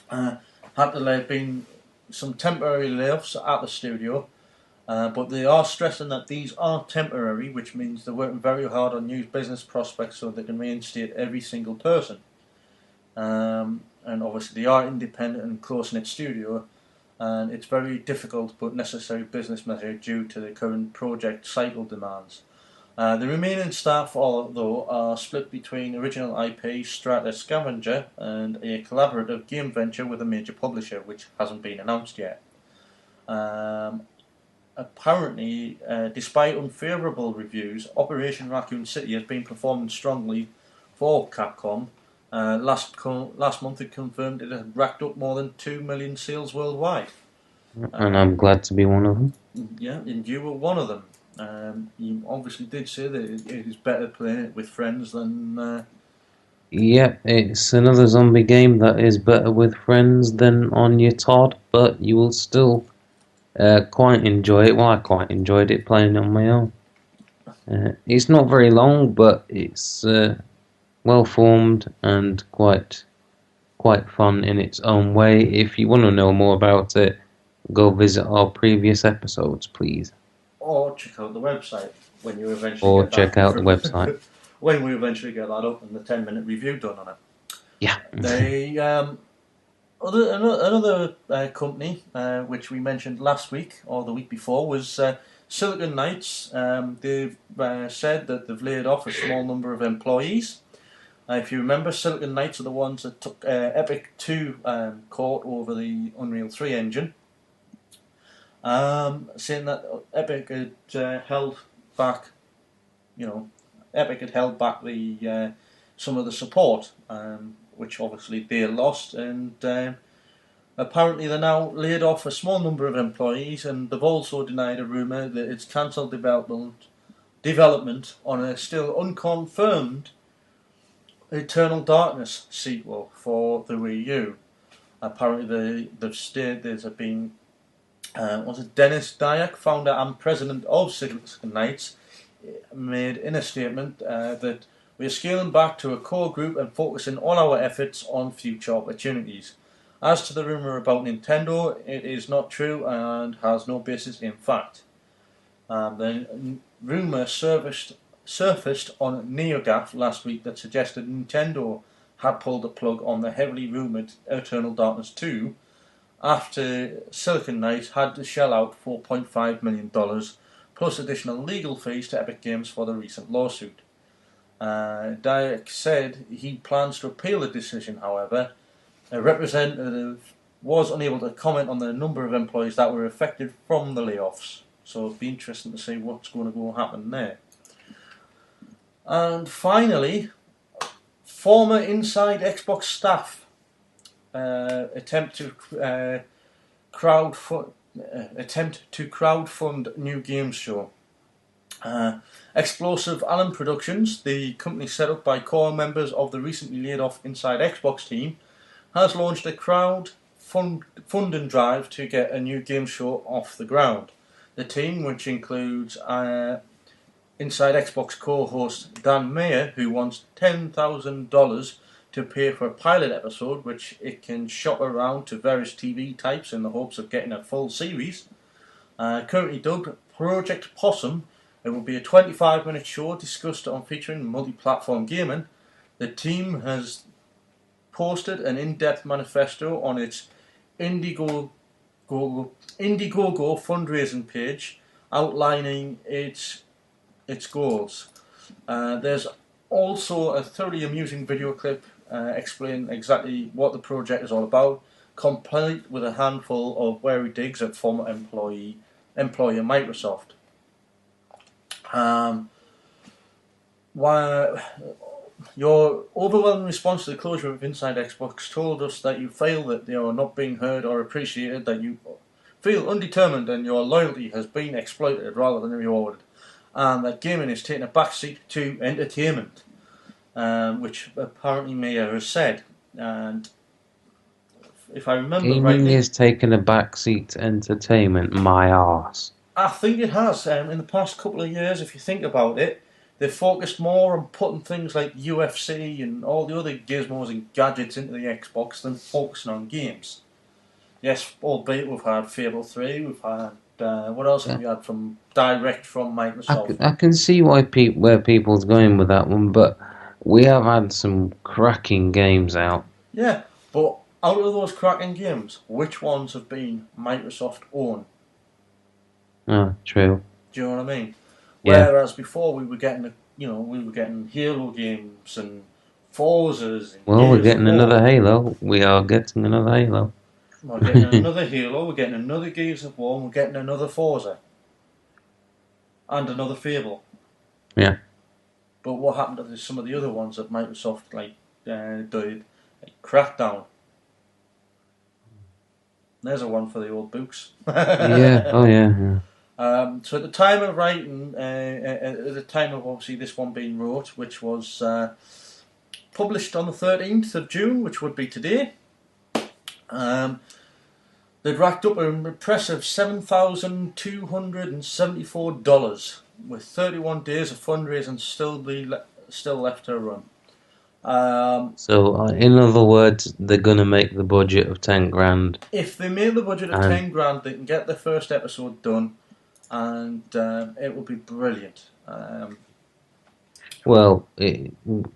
had to have been some temporary layoffs at the studio, but they are stressing that these are temporary, which means they're working very hard on new business prospects so they can reinstate every single person. And obviously they are independent and close-knit studio, and it's very difficult but necessary business measure due to the current project cycle demands. The remaining staff, although, are split between original IP Strata Scavenger and a collaborative game venture with a major publisher, which hasn't been announced yet. Apparently, despite unfavourable reviews, Operation Raccoon City has been performing strongly for Capcom. Last month it confirmed it had racked up more than 2 million sales worldwide. And I'm glad to be one of them. Yeah, and you were one of them. You obviously did say that it is better playing it with friends than... Yeah, it's another zombie game that is better with friends than on your Todd, but you will still quite enjoy it. Well, I quite enjoyed it playing on my own. It's not very long, but it's well formed and quite fun in its own way. If you want to know more about it, go visit our previous episodes, please. Or check out the website when you eventually Or get check that out the website. when we eventually get that up and the 10-minute review done on it. Yeah. Another company which we mentioned last week or the week before was Silicon Knights. They've said that they've laid off a small number of employees. If you remember, Silicon Knights are the ones that took Epic to court over the Unreal 3 engine, saying that Epic had held back, Epic had held back the some of the support, which obviously they lost, and apparently they now laid off a small number of employees, and they've also denied a rumour that it's cancelled development on a still unconfirmed Eternal Darkness sequel for the Wii U. Apparently they've stated there's been Dennis Dyack, founder and president of Silicon Knights, made in a statement that we are scaling back to a core group and focusing all our efforts on future opportunities. As to the rumour about Nintendo, it is not true and has no basis in fact. The rumour surfaced on NeoGAF last week that suggested Nintendo had pulled the plug on the heavily rumoured Eternal Darkness 2 after Silicon Knights had to shell out $4.5 million plus additional legal fees to Epic Games for the recent lawsuit. Dyack said he plans to appeal the decision, however. A representative was unable to comment on the number of employees that were affected from the layoffs, so it'll be interesting to see what's going to happen there. And finally, former Inside Xbox staff attempt to crowdfund new games show. Explosive Allen Productions, the company set up by core members of the recently laid off Inside Xbox team, has launched a crowdfunding drive to get a new game show off the ground. The team, which includes Inside Xbox co-host Dan Mayer, who wants $10,000 to pay for a pilot episode, which it can shop around to various TV types in the hopes of getting a full series. Currently dubbed Project Possum, it will be a 25-minute show discussed on featuring multi-platform gaming. The team has posted an in-depth manifesto on its Indiegogo fundraising page, outlining its goals. There's also a thoroughly amusing video clip explaining exactly what the project is all about, complete with a handful of wary digs at former employer Microsoft. Your overwhelming response to the closure of Inside Xbox told us that you feel that you are not being heard or appreciated, that you feel undetermined and your loyalty has been exploited rather than rewarded, and that gaming is taking a backseat to entertainment, which apparently Mia has said. And if I remember Gaming rightly, is taking a backseat to entertainment, my arse. I think it has. In the past couple of years, if you think about it, they've focused more on putting things like UFC and all the other gizmos and gadgets into the Xbox than focusing on games. Yes, albeit we've had Fable 3, we've had, what else have we had from direct from Microsoft? I can see where people's going with that one, but we have had some cracking games out. Yeah, but out of those cracking games, which ones have been Microsoft owned? Oh, true. Do you know what I mean? Yeah. Whereas before we were getting, Halo games and Forzas. And Well, we're Gears getting of War. another Halo. We are getting another Halo. We're getting another Halo, we're getting another Gears of War, and we're getting another Forza. And another Fable. Yeah. But what happened to some of the other ones that Microsoft did? Like Crackdown. There's a one for the old books. Yeah. Oh, yeah. So at the time of writing, at the time of obviously this one being wrote, which was published on the 13th of June, which would be today, they'd racked up an impressive $7,274 with 31 days of fundraising still left to run. So, in other words, they're gonna make the budget of 10 grand. If they make the budget of 10 grand, they can get the first episode done, and it will be brilliant.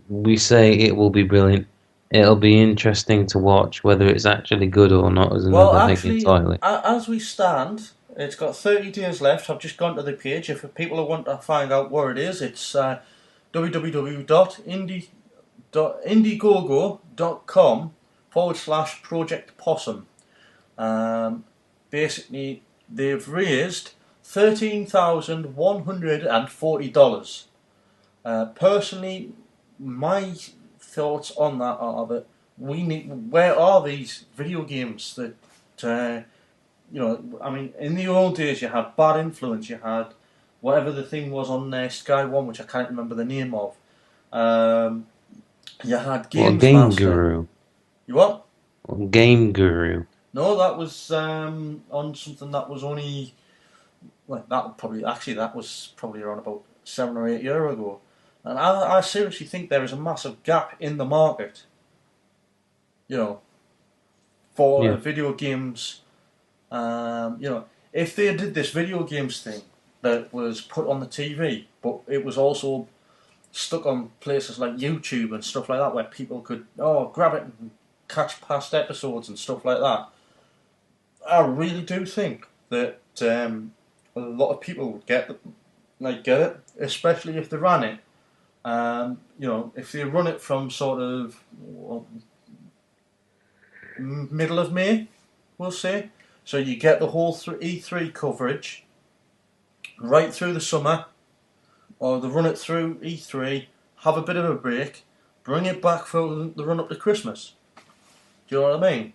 We say it will be brilliant. It'll be interesting to watch. Whether it's actually good or not is another thing entirely. As we stand, it's got 30 days left. I've just gone to the page. If people want to find out where it is, it's www.indiegogo.com/Project Possum. Basically, they've raised $13,140. Personally, my thoughts on that are that where are these video games that, in the old days you had Bad Influence, you had whatever the thing was on there, Sky One, which I can't remember the name of. You had Games Game Master. Guru. You what? Game Guru. No, that was on something that was only that was probably around about 7 or 8 years ago. And I seriously think there is a massive gap in the market, for video games. If they did this video games thing that was put on the TV, but it was also stuck on places like YouTube and stuff like that, where people could grab it and catch past episodes and stuff like that, I really do think that a lot of people would get it, especially if they ran it. If they run it from sort of middle of May, we'll say, so you get the whole E3 coverage right through the summer, or they run it through E3, have a bit of a break, bring it back for the run up to Christmas. Do you know what I mean?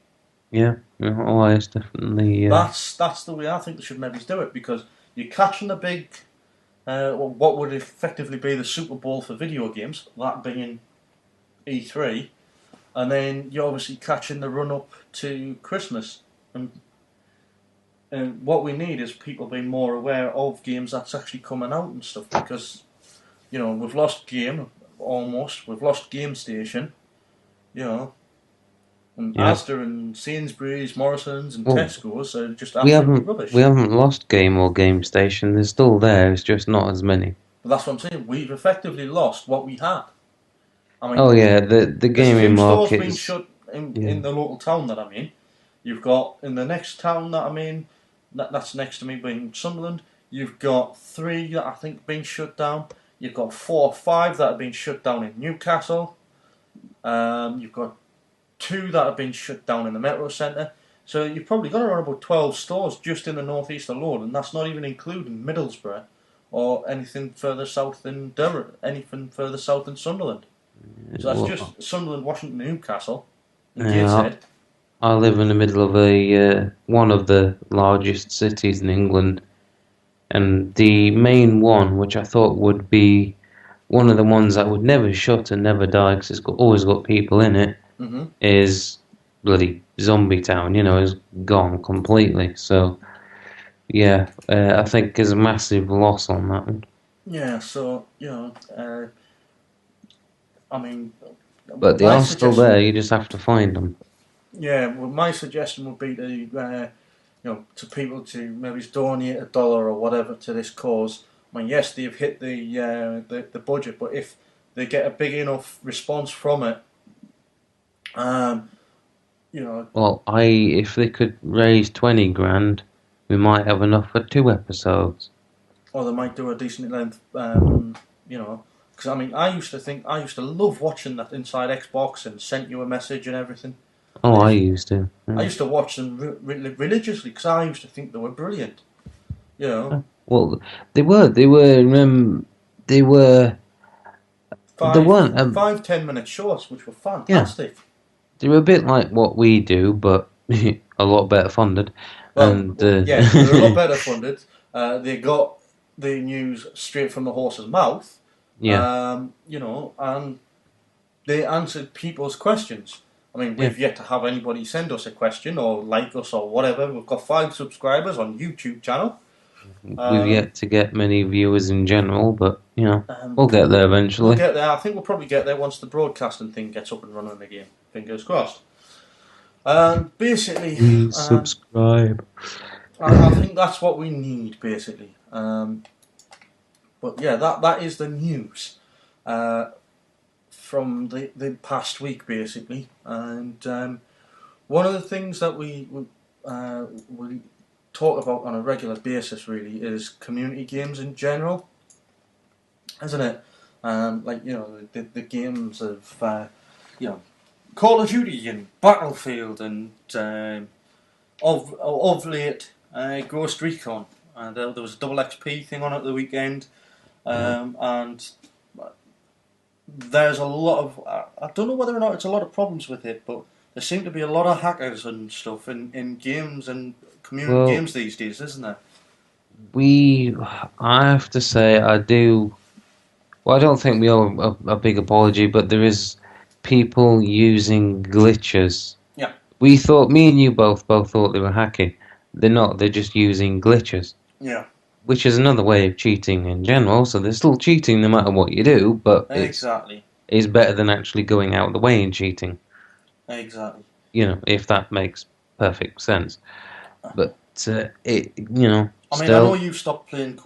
Yeah, it's definitely. That's the way I think they should maybe do it, because you're catching the big, what would effectively be the Super Bowl for video games, that being E3, and then you're obviously catching the run up to Christmas. And what we need is people being more aware of games that's actually coming out and stuff, because we've lost Game almost, we've lost Game Station. you know. And Yeah. Asda and Sainsbury's, Morrison's and Well, Tesco's are just we absolutely haven't rubbish. we haven't lost Game or Game Station. They're still there. It's just not as many. But that's what I'm saying. We've effectively lost what we had. I mean, Oh yeah, the there's a gaming few stores being markets. shut Yeah. in the local town that I'm in. You've got in the next town that I'm in, that's next to me being Sunderland. You've got 3 that I think have been shut down. You've got 4 or 5 that have been shut down in Newcastle. You've got 2 that have been shut down in the Metro Centre. So you've probably got around about 12 stores just in the northeast alone, and that's not even including Middlesbrough or anything further south than Durham, anything further south than Sunderland. So that's Well, just Sunderland, Washington, Newcastle, and yeah, Gateshead. I live in the middle of a one of the largest cities in England, and the main one, which I thought would be one of the ones that would never shut and never die because always got people in it, Mm-hmm. is bloody Zombie Town. Is gone completely. So yeah, I think there's a massive loss on that one. Yeah, so I mean, But they my are still suggestion, there. You just have to find them. yeah, well, my suggestion would be to people to maybe donate $1 or whatever to this cause. I mean, yes, they've hit the budget, but if they get a big enough response from it, um, Well, if they could raise 20 grand, we might have enough for 2 episodes. or they might do a decent length, because I mean, I used to love watching that Inside Xbox and Sent You a Message and everything. Oh, I I used, used to. I Yeah. used to watch them religiously because I used to think they were brilliant. You know, Well, they were. They were. They five, weren't. 10 minute shorts, which were Yeah, fantastic. they were a bit like what we do, but a lot better funded. And Well, yeah, they're a lot better funded. They got the news straight from the horse's mouth. yeah, And they answered people's questions. I mean, yeah. we've yet to have anybody send us a question or like us or whatever. We've got 5 subscribers on YouTube channel. We've Um, yet to get many viewers in general, but um, we'll get there we'll eventually. get there. I think we'll probably get there once the broadcasting thing gets up and running again. Fingers crossed. Basically, Please subscribe. I think that's what we need, basically. But yeah, that is the news from the past week, basically. And one of the things that we talk about on a regular basis, really, is community games in general, isn't it? The games of Call of Duty and Battlefield and of late Ghost Recon. And there was a double XP thing on at the weekend, and there's a lot of I don't know whether or not it's a lot of problems with it, but there seem to be a lot of hackers and stuff in games and community games these days, isn't there? I have to say, I do. Well, I don't think we owe a big apology, but there is people using glitches. Yeah. Me and you both thought they were hacking. They're not. They're just using glitches. Yeah. Which is another way of cheating in general. So they're still cheating no matter what you do, but Exactly. it's better than actually going out of the way and cheating. Exactly. If that makes perfect sense. But I mean, I know you've stopped playing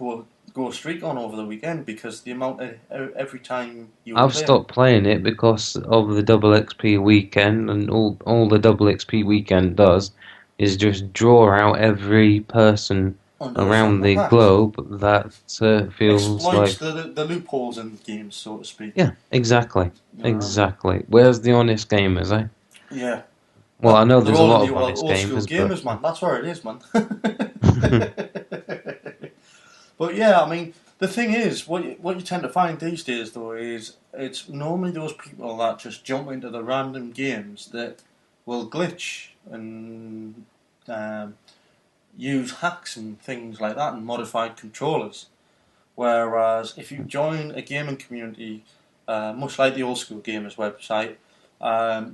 Ghost Recon over the weekend because the amount of every time you. I've stopped playing it because of the double XP weekend, and all the double XP weekend does is just draw out every person around the globe that feels exploits like the loopholes in games, so to speak. Yeah, exactly, exactly. Where's the honest gamers, eh? Yeah. Well, I know there's a lot of of honest old school gamers, man. That's where it is, man. But yeah, I mean, the thing is, what you tend to find these days, though, is it's normally those people that just jump into the random games that will glitch and use hacks and things like that and modified controllers. Whereas if you join a gaming community, much like the Old School Gamers website,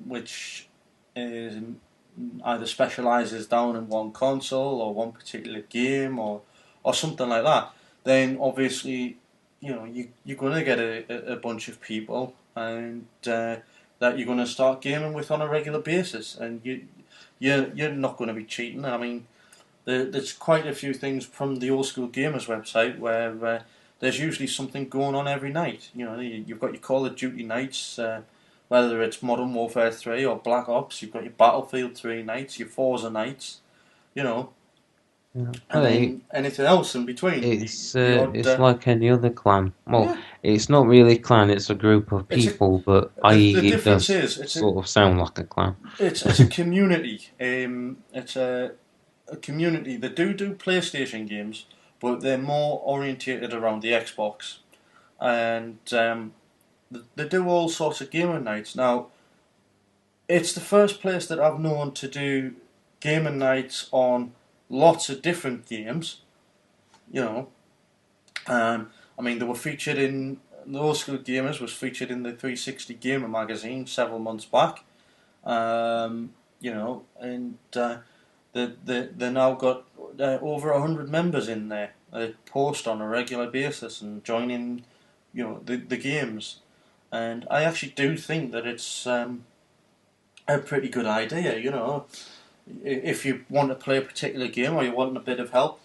which is either specialises down in one console or one particular game or something like that, then obviously you're going to get a bunch of people, and that you're going to start gaming with on a regular basis, and you're not going to be cheating. I mean, there's quite a few things from the Old School Gamers website where there's usually something going on every night. You know, you've got your Call of Duty nights, whether it's Modern Warfare 3 or Black Ops. You've got your Battlefield 3 nights, your Forza nights. You know, Yeah. and then anything else in between. It's odd, it's like any other clan. Well, yeah, it's not really a clan; it's a group of it's a, people, but the it difference does is sort of sound like a clan. it's a community. It's a community that do PlayStation games, but they're more orientated around the Xbox, and they do all sorts of gaming nights. Now, it's the first place that I've known to do gaming nights on lots of different games. You know, I mean, they were featured in the Old School Gamers was featured in the 360 Gamer magazine several months back. You know, and they now got over 100 members in there. They post on a regular basis and join in, you know, the games. And I actually do think that it's a pretty good idea. You know, if you want to play a particular game or you want a bit of help,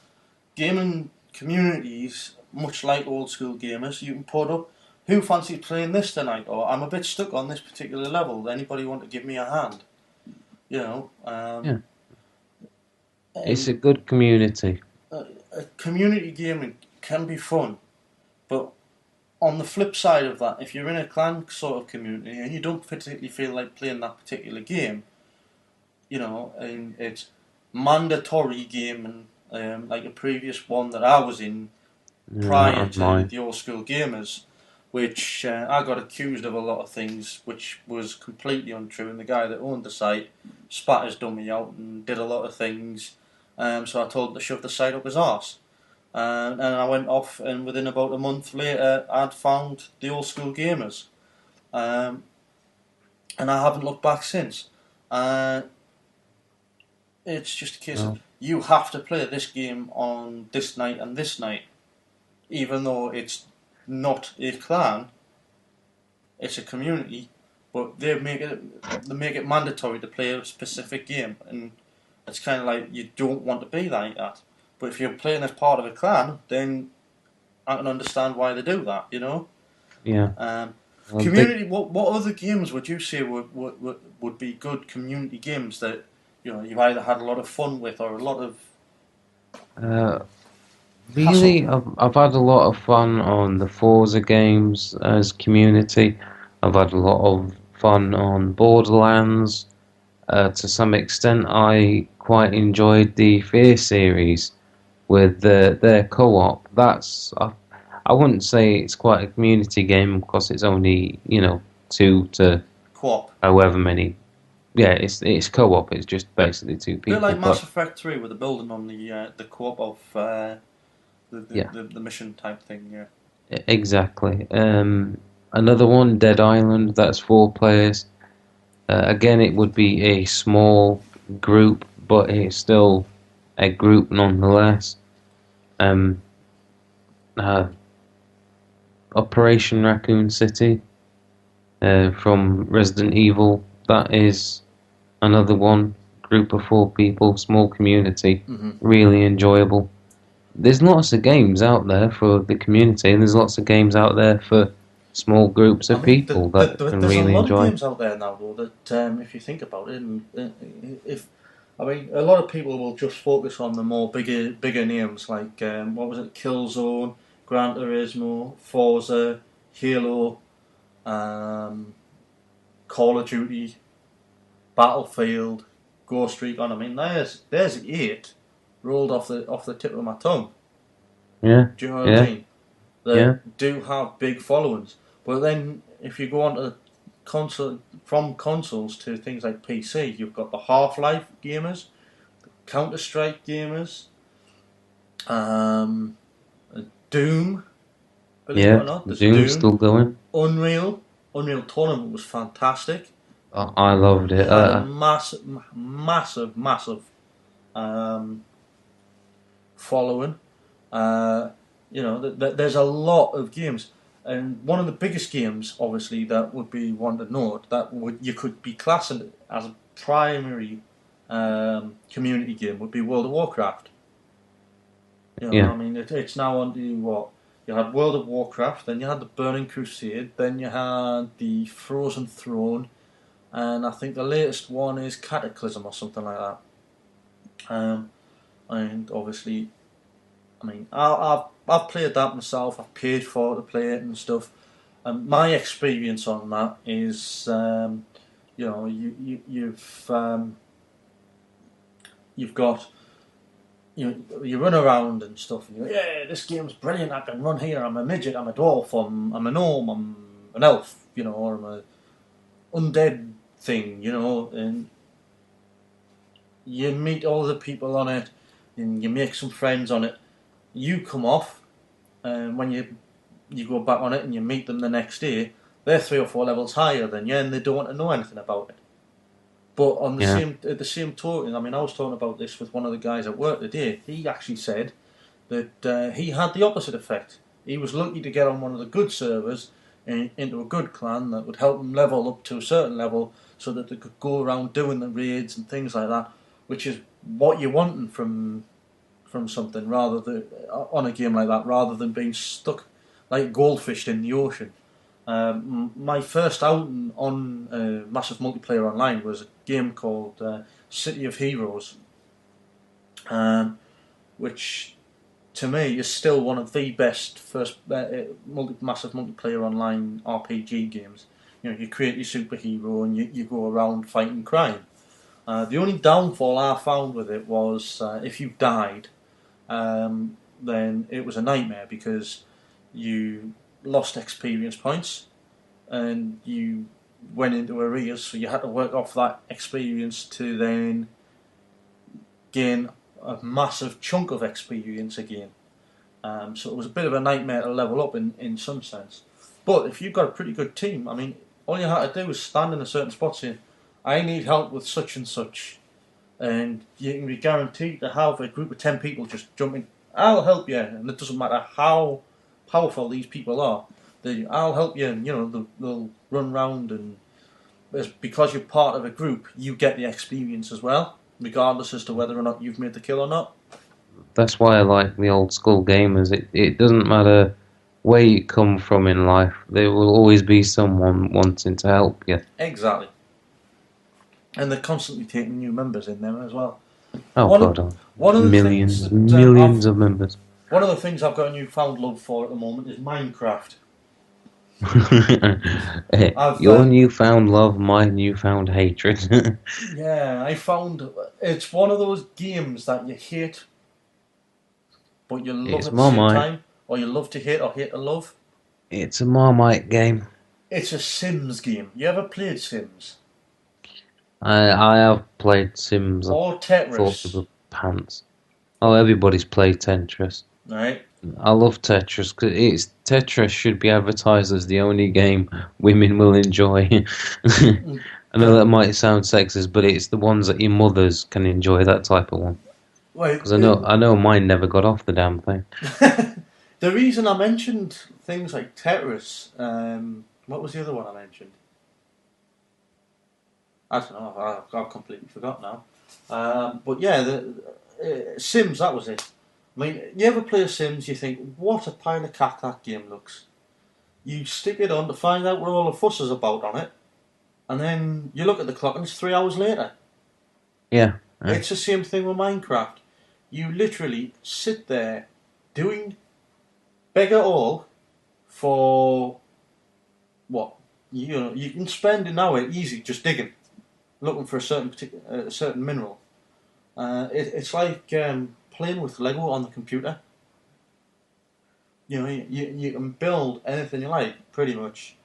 gaming communities, much like Old School Gamers, you can put up, who fancies playing this tonight, or I'm a bit stuck on this particular level, anybody want to give me a hand? You know, Yeah. It's a good community. Community gaming can be fun, but on the flip side of that, if you're in a clan sort of community and you don't particularly feel like playing that particular game, you know, and it's mandatory gaming, like a previous one that I was in prior to the Old School Gamers, which I got accused of a lot of things which was completely untrue, and the guy that owned the site spat his dummy out and did a lot of things, so I told him to shove the site up his arse. And I went off, and within about a month later I'd found the Old School Gamers, and I haven't looked back since. It's just a case of you have to play this game on this night and this night, even though it's not a clan, it's a community, but they make it mandatory to play a specific game, and it's kind of like you don't want to be like that. But if you're playing as part of a clan, then I can understand why they do that. You know. Yeah. Community. What other games would you say would be good community games that, you know, you've either had a lot of fun with or a lot of really, I've had a lot of fun on the Forza games as community. I've had a lot of fun on Borderlands. To some extent, I quite enjoyed the Fear series with their co-op. That's I wouldn't say it's quite a community game because it's only, you know, 2 to co-op. However many. Yeah, it's co-op. It's just basically 2 people. A bit like Mass Effect 3 with the building on the co-op of the mission type thing. Yeah. Exactly. Another one, Dead Island. That's 4 players. Again, it would be a small group, but it's still a group nonetheless. Operation Raccoon City from Resident Evil. That is another one. Group of 4 people, small community, really enjoyable. There's lots of games out there for the community, and there's lots of games out there for small groups of people that can really enjoy. There's a lot of games out there now, though, that if you think about it, a lot of people will just focus on the more bigger names like what was it, Killzone, Gran Turismo, Forza, Halo, Call of Duty, Battlefield, Ghost Recon. I mean, there's 8 rolled off the tip of my tongue. Yeah. Do you know what I mean? That do have big followings. But then, if you go on to from consoles to things like PC, you've got the Half-Life gamers, the Counter-Strike gamers, Doom. Believe it or not, there's Doom's still going. Unreal Tournament was fantastic. I loved it. It had a massive following. You know, there's a lot of games. And one of the biggest games, obviously, that would be one to note, you could be classing as a primary community game would be World of Warcraft. You know, Yeah. I mean, it's now on to what? You had World of Warcraft, then you had the Burning Crusade, then you had the Frozen Throne, and I think the latest one is Cataclysm or something like that. And obviously, I mean, I've played that myself. I've paid for it to play it and stuff. And my experience on that is, you know, you've got you run around and stuff, and yeah, this game's brilliant. I can run here. I'm a midget. I'm a dwarf. I'm a gnome. I'm an elf. You know, or I'm a undead thing. You know, and you meet all the people on it, and you make some friends on it. You come off, and when you go back on it and you meet them the next day, they're 3 or 4 levels higher than you, and they don't want to know anything about it. But on the same token, I mean, I was talking about this with one of the guys at work today. He actually said that he had the opposite effect. He was lucky to get on one of the good servers into a good clan that would help them level up to a certain level, so that they could go around doing the raids and things like that, which is what you're wanting from something rather than on a game like that, rather than being stuck like goldfish in the ocean. My first outing on massive multiplayer online was a game called City of Heroes, which to me is still one of the best first massive multiplayer online RPG games. You know, you create your superhero and you go around fighting crime. The only downfall I found with it was if you died, then it was a nightmare because you lost experience points and you went into arrears, so you had to work off that experience to then gain a massive chunk of experience again. So it was a bit of a nightmare to level up in some sense. But if you've got a pretty good team, I mean, all you had to do was stand in a certain spot saying, I need help with such and such, and you can be guaranteed to have a group of 10 people just jumping, I'll help you, and it doesn't matter how powerful these people are. I'll help you, and you know they'll run round, and because you're part of a group, you get the experience as well, regardless as to whether or not you've made the kill or not. That's why I like the old school gamers. It doesn't matter where you come from in life, there will always be someone wanting to help you. Exactly. And they're constantly taking new members in there as well. Oh one of the millions of members. One of the things I've got a newfound love for at the moment is Minecraft. Your newfound love, my newfound hatred. Yeah, I found it's one of those games that you hate, but you love at the same time, or you love to hate or hate to love. It's a Marmite game. It's a Sims game. You ever played Sims? I have played Sims. Or Tetris. Thought of the pants. Oh, everybody's played Tetris. Right. I love Tetris because Tetris should be advertised as the only game women will enjoy. I know that might sound sexist, but it's the ones that your mothers can enjoy, that type of one. Because I know mine never got off the damn thing. The reason I mentioned things like Tetris, what was the other one I mentioned? I don't know. I've completely forgot now. But yeah, the Sims. That was it. I mean, you ever play a Sims? You think, what a pile of cack that game looks. You stick it on to find out what all the fuss is about on it, and then you look at the clock and it's 3 hours later. Yeah. It's the same thing with Minecraft. You literally sit there doing beggar all for what? You can spend an hour easy just digging, looking for a certain mineral. It's like playing with Lego on the computer. You know, you can build anything you like, pretty much.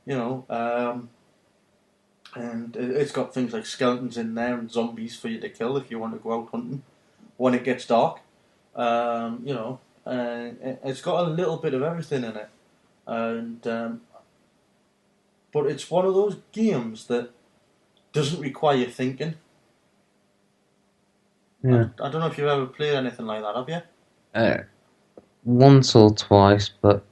You know, and it's got things like skeletons in there and zombies for you to kill if you want to go out hunting when it gets dark. You know, it's got a little bit of everything in it, and but it's one of those games that doesn't require thinking. Yeah. I don't know if you've ever played anything like that, have you? Once or twice, but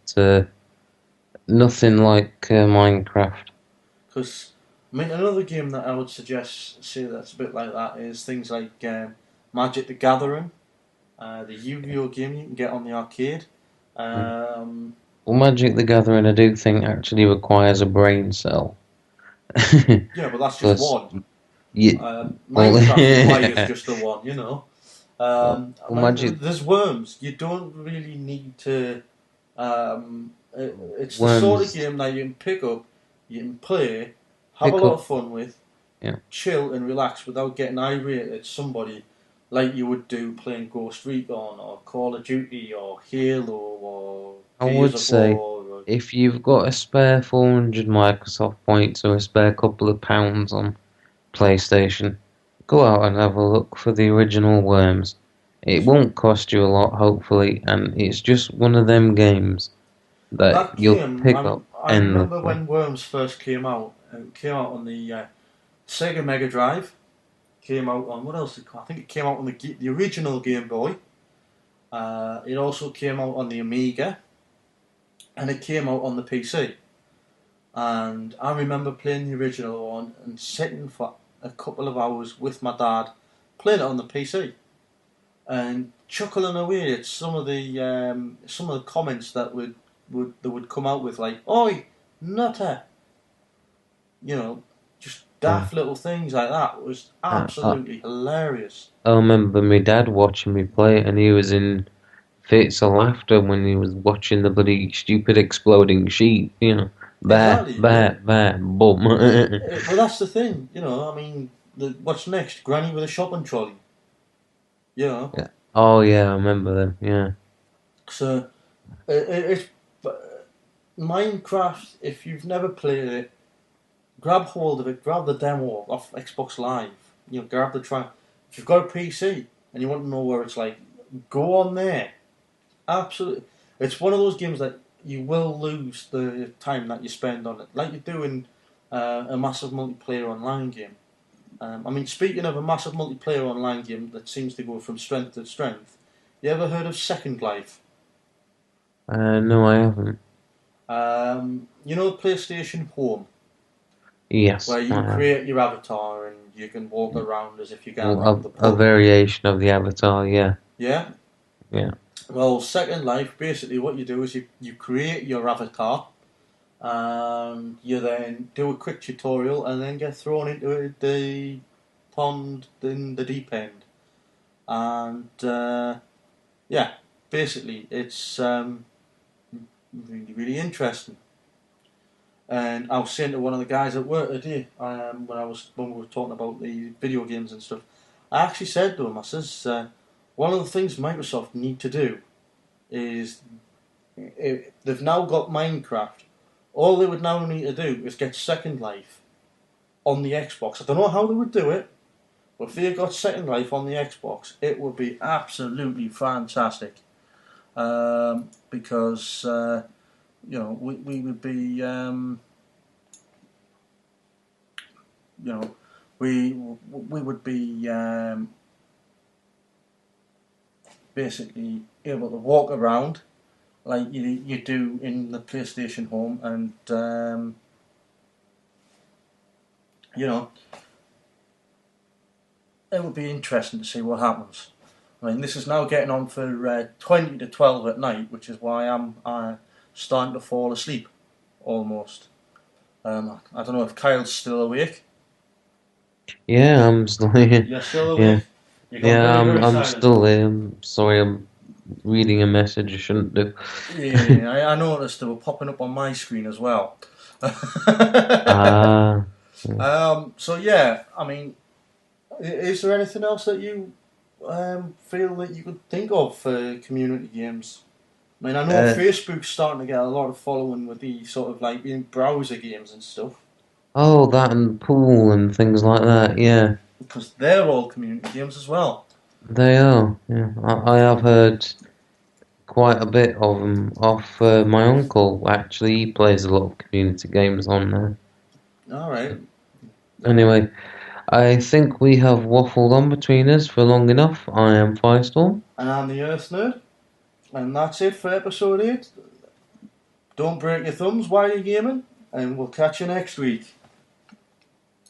nothing like Minecraft. Because, I mean, another game that I would suggest, say that's a bit like that, is things like Magic the Gathering, the Yu-Gi-Oh game you can get on the arcade. Mm. Um, Well, Magic the Gathering, I do think actually requires a brain cell. yeah, but that's just Because one. you, well, Minecraft requires just the one, you know. well, I well, mean, Magic there's worms. You don't really need to. It's the sort of Worms game that you can pick up, you can play, have a pick lot up. of fun with, Yeah, chill and relax without getting irate at somebody like you would do playing Ghost Recon or Call of Duty or Halo or I Gears would of say War. Or, if you've got a spare 400 Microsoft points or a spare couple of pounds on PlayStation, go out and have a look for the original Worms. It won't cost you a lot, hopefully, and it's just one of them games that that you'll game, pick up I remember endlessly. when Worms first came out. It came out on the Sega Mega Drive. Came out on what else? I think it came out on the original Game Boy. It also came out on the Amiga, and it came out on the PC. And I remember playing the original one and sitting for a couple of hours with my dad, playing it on the PC, and chuckling away at some of the comments that would come out with, like "Oi, nutter," you know, just Yeah. daft little things like that. It was I, absolutely hilarious. I remember my dad watching me play it, and he was in fits of laughter when he was watching the bloody stupid exploding sheep. Bah, Exactly, yeah. bah, bah, boom. Well, that's the thing, you know. I mean, what's next? Granny with a shopping trolley, you know. Yeah. Oh yeah, I remember them. Yeah. So it's Minecraft. If you've never played it, grab hold of it. Grab the demo off Xbox Live. You know, grab the try. If you've got a PC and you want to know where it's like, go on there. Absolutely, it's one of those games that you will lose the time that you spend on it, like you do in a massive multiplayer online game. I mean, speaking of a massive multiplayer online game that seems to go from strength to strength, you ever heard of Second Life? No, I haven't. You know PlayStation Home, Yes, where you I can have. create your avatar and you can walk around as if you're going around Well, the a pub. variation of the avatar. Yeah, Yeah? yeah. Well, Second Life, basically what you do is you create your avatar and you then do a quick tutorial and then get thrown into the pond in the deep end. And yeah, basically it's really, really interesting. And I was saying to one of the guys at work today, when we were talking about the video games and stuff, I actually said to him, I says, one of the things Microsoft need to do is they've now got Minecraft. All they would now need to do is get Second Life on the Xbox. I don't know how they would do it, but if they got Second Life on the Xbox, it would be absolutely fantastic. Because we would be you know we would be basically able to walk around like you do in the PlayStation Home, and you know it would be interesting to see what happens. I mean, this is now getting on for 20 to 12 at night, which is why I'm starting to fall asleep almost. I don't know if Kyle's still awake. Yeah, I'm still here. You're still Yeah, awake? You got yeah. very, I'm very I'm silent. still here. I'm sorry. I'm reading a message I shouldn't do. Yeah, I noticed they were popping up on my screen as well. Ah. So yeah, I mean, is there anything else that you feel that you could think of for community games? I mean, I know Uh, Facebook's starting to get a lot of following with the sort of like browser games and stuff oh, that and pool and things like that. Yeah, because they're all community games as well. they are. Yeah, I have heard quite a bit of them off my uncle. Actually, he plays a lot of community games on there. All right. Um, Anyway, I think we have waffled on between us for long enough. I am Firestorm. and I'm the Earth Nerd, and that's it for episode 8. Don't break your thumbs while you're gaming, and we'll catch you next week.